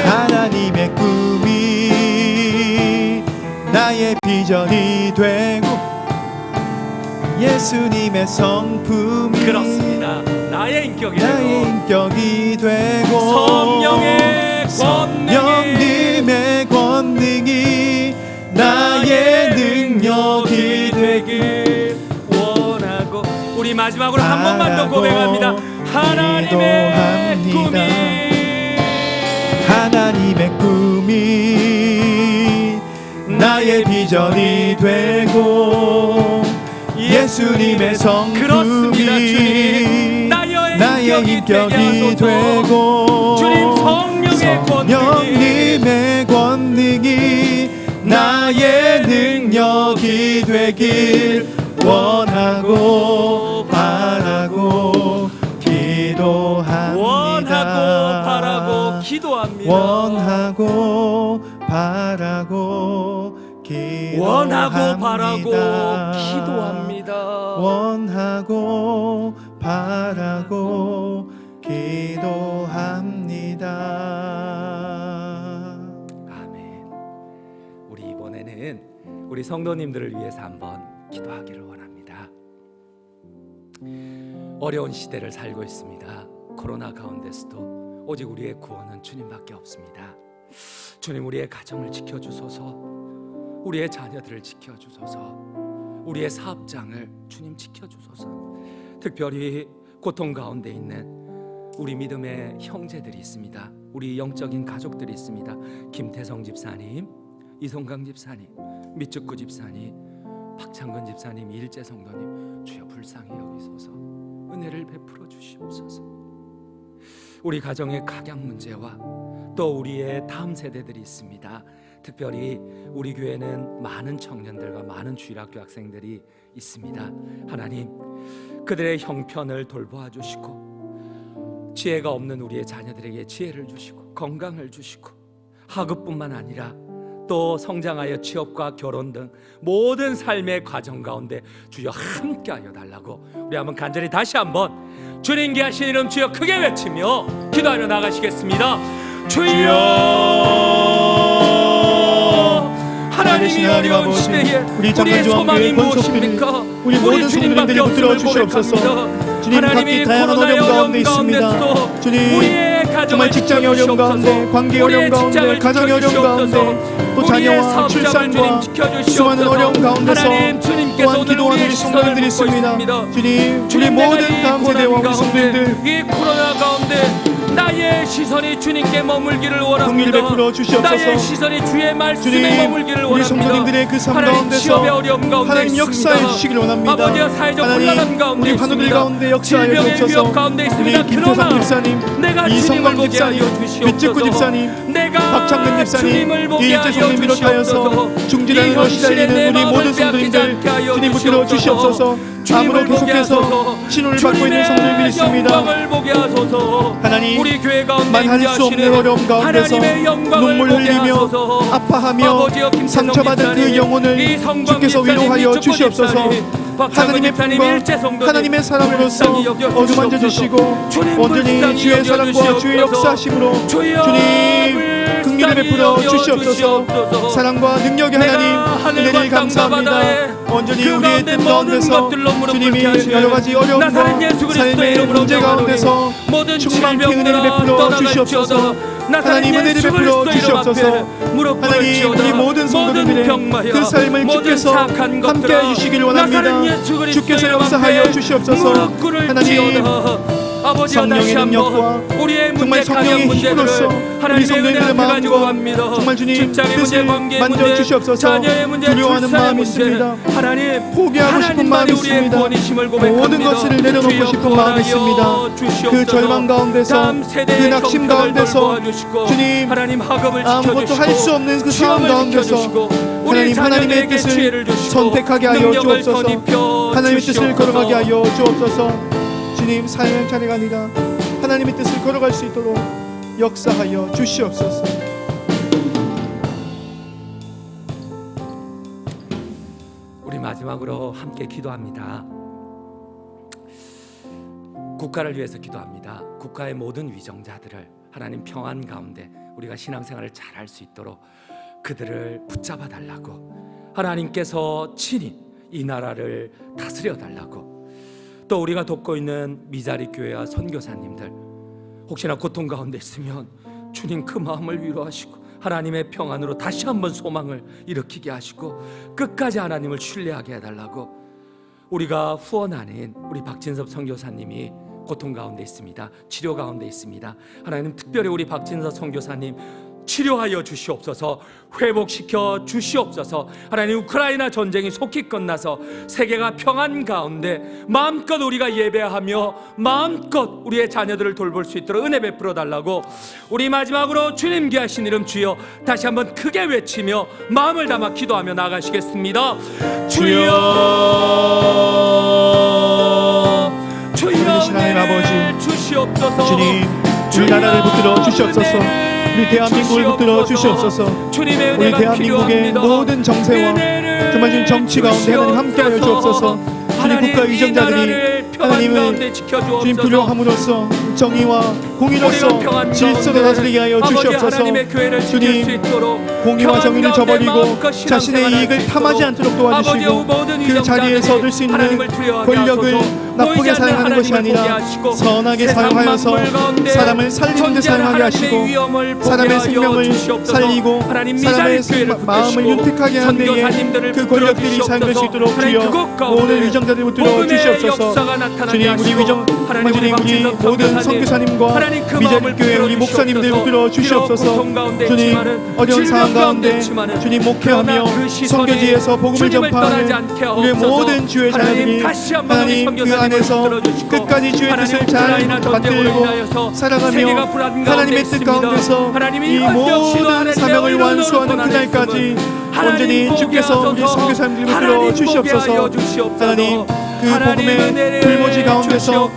하나님의 꿈이 나의 비전이 되고 예수님의 성품이 그렇습니다. 나의 인격이 나의 되고 인격이 되고 성령님의 권능이 나의 능력이 되길 원하고, 우리 마지막으로 한 번만 더 바라고 고백합니다. 하나님의 기도합니다. 꿈이 하나님의 꿈이 나의 비전이 되고 예수님의 그렇습니다. 성품이 주님, 나의 인격이 되고 주님, 성령님의 권능이 나의 능력이 되길 원하고 바라고 기도합니다. 원하고 바라고 기도합니다. 원하고 바라고 기도합니다. 원하고 바라고 기도합니다. 원하고 바라고 기도합니다. 아멘. 우리 이번에는 우리 성도님들을 위해서 한번 기도하기를 원합니다. 어려운 시대를 살고 있습니다. 코로나 가운데서도 오직 우리의 구원은 주님밖에 없습니다. 주님, 우리의 가정을 지켜주소서, 우리의 자녀들을 지켜주소서, 우리의 사업장을 주님 지켜주소서. 특별히 고통 가운데 있는 우리 믿음의 형제들이 있습니다. 우리 영적인 가족들이 있습니다. 김태성 집사님, 이성강 집사님, 미축구 집사님, 박창근 집사님, 일제 성도님, 주여 불쌍히 여기소서, 은혜를 베풀어 주시옵소서. 우리 가정의 각양 문제와 또 우리의 다음 세대들이 있습니다. 특별히 우리 교회는 많은 청년들과 많은 주일학교 학생들이 있습니다. 하나님, 그들의 형편을 돌보아 주시고 지혜가 없는 우리의 자녀들에게 지혜를 주시고 건강을 주시고 학업뿐만 아니라 또 성장하여 취업과 결혼 등 모든 삶의 과정 가운데 주여 함께하여 달라고 우리 한번 간절히 다시 한번 주님께 하신 이름 주여 크게 외치며 기도하며 나가시겠습니다. 주여, 하나님이 어려운 시대에 우리의 소망이 무엇입니까? 우리 모든 주님밖에 성도님들이 붙들어 없음을 주시옵소서. 고백합니다. 주님, 각기 다양한 어려움 가운데 있습니다. 주님, 정말 직장의 어려움 가운데, 관계 어려움 가운데, 가정의 어려움 가운데, 또 자녀와 출산과 수많은 어려움 가운데서 또한 기도하는 우리 성도님들이 있습니다. 주님, 우리 모든 다음 세대와 우리 성도님들 이 코로나 가운데 나의 시선이 주님께 머물기를 긍휼 원합니다. 베풀어 주시옵소서. 나의 시선이 주의 말씀에 주님, 머물기를 우리 원합니다. 성도님들의 그 삶 하나님, 가운데서 취업의 어려움 가운데 하나님 역사해 있습니다. 주시길 원합니다. 아버지여, 사회적 혼란함 하나님, 가운데 우리 환우들 있습니다. 가운데 역사하여 질병의 주옵소서. 위협 가운데 있습니다. 우리 김태상 그러나 집사님, 내가 이성만 주님을 보게 집사님, 하여 주시옵소서. 밑집구 집사님, 내가 박창근 집사님, 주님을 보게 이일재 하여 성님 비롯하여서 주시옵소서. 중진한 이 것이 현실에 달리는 내 우리 마음을 모든 빼앗기지 성도님들 않게 하여 주님 붙들어 주시옵소서. 암으로 계속해서 치료를 받고 있는 성도님들이 있습니다. 영광을 보게 하소서. 하나님, 우리 교회 가운데 말할 수 없는 임재하시는 어려움 가운데서 하나님의 영광을 눈물 보게 흘리며 하소서. 아파하며 아버지여, 김태성 상처받은 그 집사님, 영혼을 이성광 주께서 집사님, 위로하여 이축구 주시옵소서. 집사님, 박창근 하나님의 집사님, 품과 일제 성도님, 하나님의 사랑으로서 불쌍히 여겨 어루만져 주시고 주님, 온전히 불쌍히 주의 여겨 사랑과 주시옵소서. 주의 역사하심으로 주여, 주님 긍휼을 베풀어 불쌍히 여겨 주시옵소서. 주시옵소서. 사랑과 능력의 내가 하나님, 하늘과 은혜를 땅과 바다에 감사합니다. 온전히 그 우리의 가운데 뜻 모든 가운데서 것들로 무릎 주님이 꿇게 하시는 여러 가지 어려움과 나사렛 예수 그리스도의 삶의 이름으로 문제 명하노니 가운데서 모든 충만케 은혜를 질병들아 베풀어 떠나갈지어다. 주시옵소서. 나사렛 하나님, 은혜를 예수 베풀어 그리스도의 이름 앞에 주시옵소서. 무릎 하나님, 꿇을지어다. 우리 모든 성도들의 병마여, 그 삶을 모든 주께서 사악한 것들아, 함께해 주시길 원합니다. 나사렛 예수 그리스도의 주께서 이름 역사하여 앞에 주시옵소서. 무릎 꿇을지어다. 하나님, 아버지와 다시 성령의 한번 능력과 우리의 정말 문제, 가정 성령의 문제들을 힘으로써 우리 하나님의 은혜 성도님들의 앞에 가지고 마음과 갑니다. 정말 주님 직장의 문제, 뜻을 관계의 만져 문제, 주시옵소서. 자녀의 문제, 두려워하는 출산의 마음이 문제, 있습니다. 하나님, 포기하고 싶은 마음이 하나님만이 우리의 있습니다. 구원이심을 고백합니다. 모든 것을 내려놓고 주여 싶은 마음이 있습니다. 구원하여 주시옵소서. 그 절망 가운데서, 다음 그 세대의 낙심 형편을 가운데서 돌보아주시고, 주님, 하나님 학업을 아무것도 지켜주시고 할 수 없는 그 상황 취업을 가운데서 지켜주시고, 우리 하나님, 하나님의 자녀들에게 뜻을 지혜를 주시고 선택하게 하여 능력을 주옵소서. 덧입혀 하나님의 뜻을 주시옵소서. 걸어가게 하여 주옵소서. 주님, 삶의 차례가 아니라 하나님의 뜻을 걸어갈 수 있도록 역사하여 주시옵소서. 우리 마지막으로 함께 기도합니다. 국가를 위해서 기도합니다. 국가의 모든 위정자들을 하나님 평안 가운데 우리가 신앙생활을 잘할 수 있도록 그들을 붙잡아 달라고 하나님께서 친히 이 나라를 다스려 달라고. 또 우리가 돕고 있는 미자리 교회와 선교사님들 혹시나 고통 가운데 있으면 주님 그 마음을 위로하시고 하나님의 평안으로 다시 한번 소망을 일으키게 하시고 끝까지 하나님을 신뢰하게 해달라고. 우리가 후원 아닌 우리 박진섭 선교사님이 고통 가운데 있습니다. 치료 가운데 있습니다. 하나님 특별히 우리 박진섭 선교사님 치료하여 주시옵소서. 회복시켜 주시옵소서. 하나님 우크라이나 전쟁이 속히 끝나서 세계가 평안 가운데 마음껏 우리가 예배하며 마음껏 우리의 자녀들을 돌볼 수 있도록 은혜 베풀어 달라고. 우리 마지막으로 주님 귀하신 이름 주여 다시 한번 크게 외치며 마음을 담아 기도하며 나가시겠습니다. 주여 주여 하나님 아버지, 주시옵소서. 주님 우리 나라를 붙들어 주시옵소서. 우리 대한민국을 붙들어 주시옵소서. 우리 대한민국의 모든 정세와 정말 주님 정치 가운데 하나님 함께하여 주옵소서. 주님 국가 위정자들이 하나님을 주님 두려워함으로써 정의와 공의로서 질서를 다스리게 하여 주시옵소서. 주님 공의와 정의를 저버리고 자신의 이익을 탐하지 않도록 도와주시고 그 자리에서 얻을 수 있는 권력을 나쁘게 사용하는 것이 아니라 선하게 사용하여서 사람을 살리는 데 사용하게 하시고 사람의 생명을 살리고 사람의 마음을 윤택하게 하는 데에 그 권력들이 사용될 수 있도록 주여 모든 위정자들을 붙들어 주시옵소서. 주님 우리 위정 주님 우리 모든 선교사님과 미자립교회 우리 목사님들 붙들어 주시옵소서. 주님 어려운 상황 가운데 주님 목회하며 선교지에서 복음을 전파하는 우리의 모든 주의 자녀들이 하나님 그 안에서 끝까지 주의 뜻을 잘 받들고 살아가며 하나님의 뜻 가운데서 이 모든 사명을 완수하는 그날까지 온전히 주께서 우리 선교사님들 붙들어 주시옵소서. 하나님 그 복음의 불모지 가운데서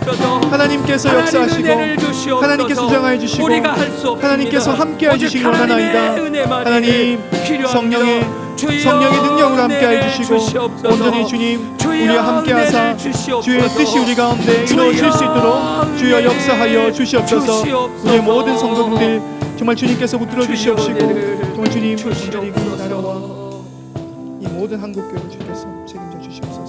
하나님께서 역사하시고 하나님께서 정하여 주시고 하나님께서 함께해 주시기 원하나이다. 하나님 성령의 능력으로 함께해 주시고 온전히 주님 우리와 함께하사 주의 뜻이 우리 가운데 이루어질 수 있도록 주여 역사하여 주시옵소서. 우리의 모든 성도분들 정말 주님께서 붙들어 주시옵시고 정말 주님 온전히 그 나라와 이 모든 한국교회를 주께서 책임져 주시옵소서.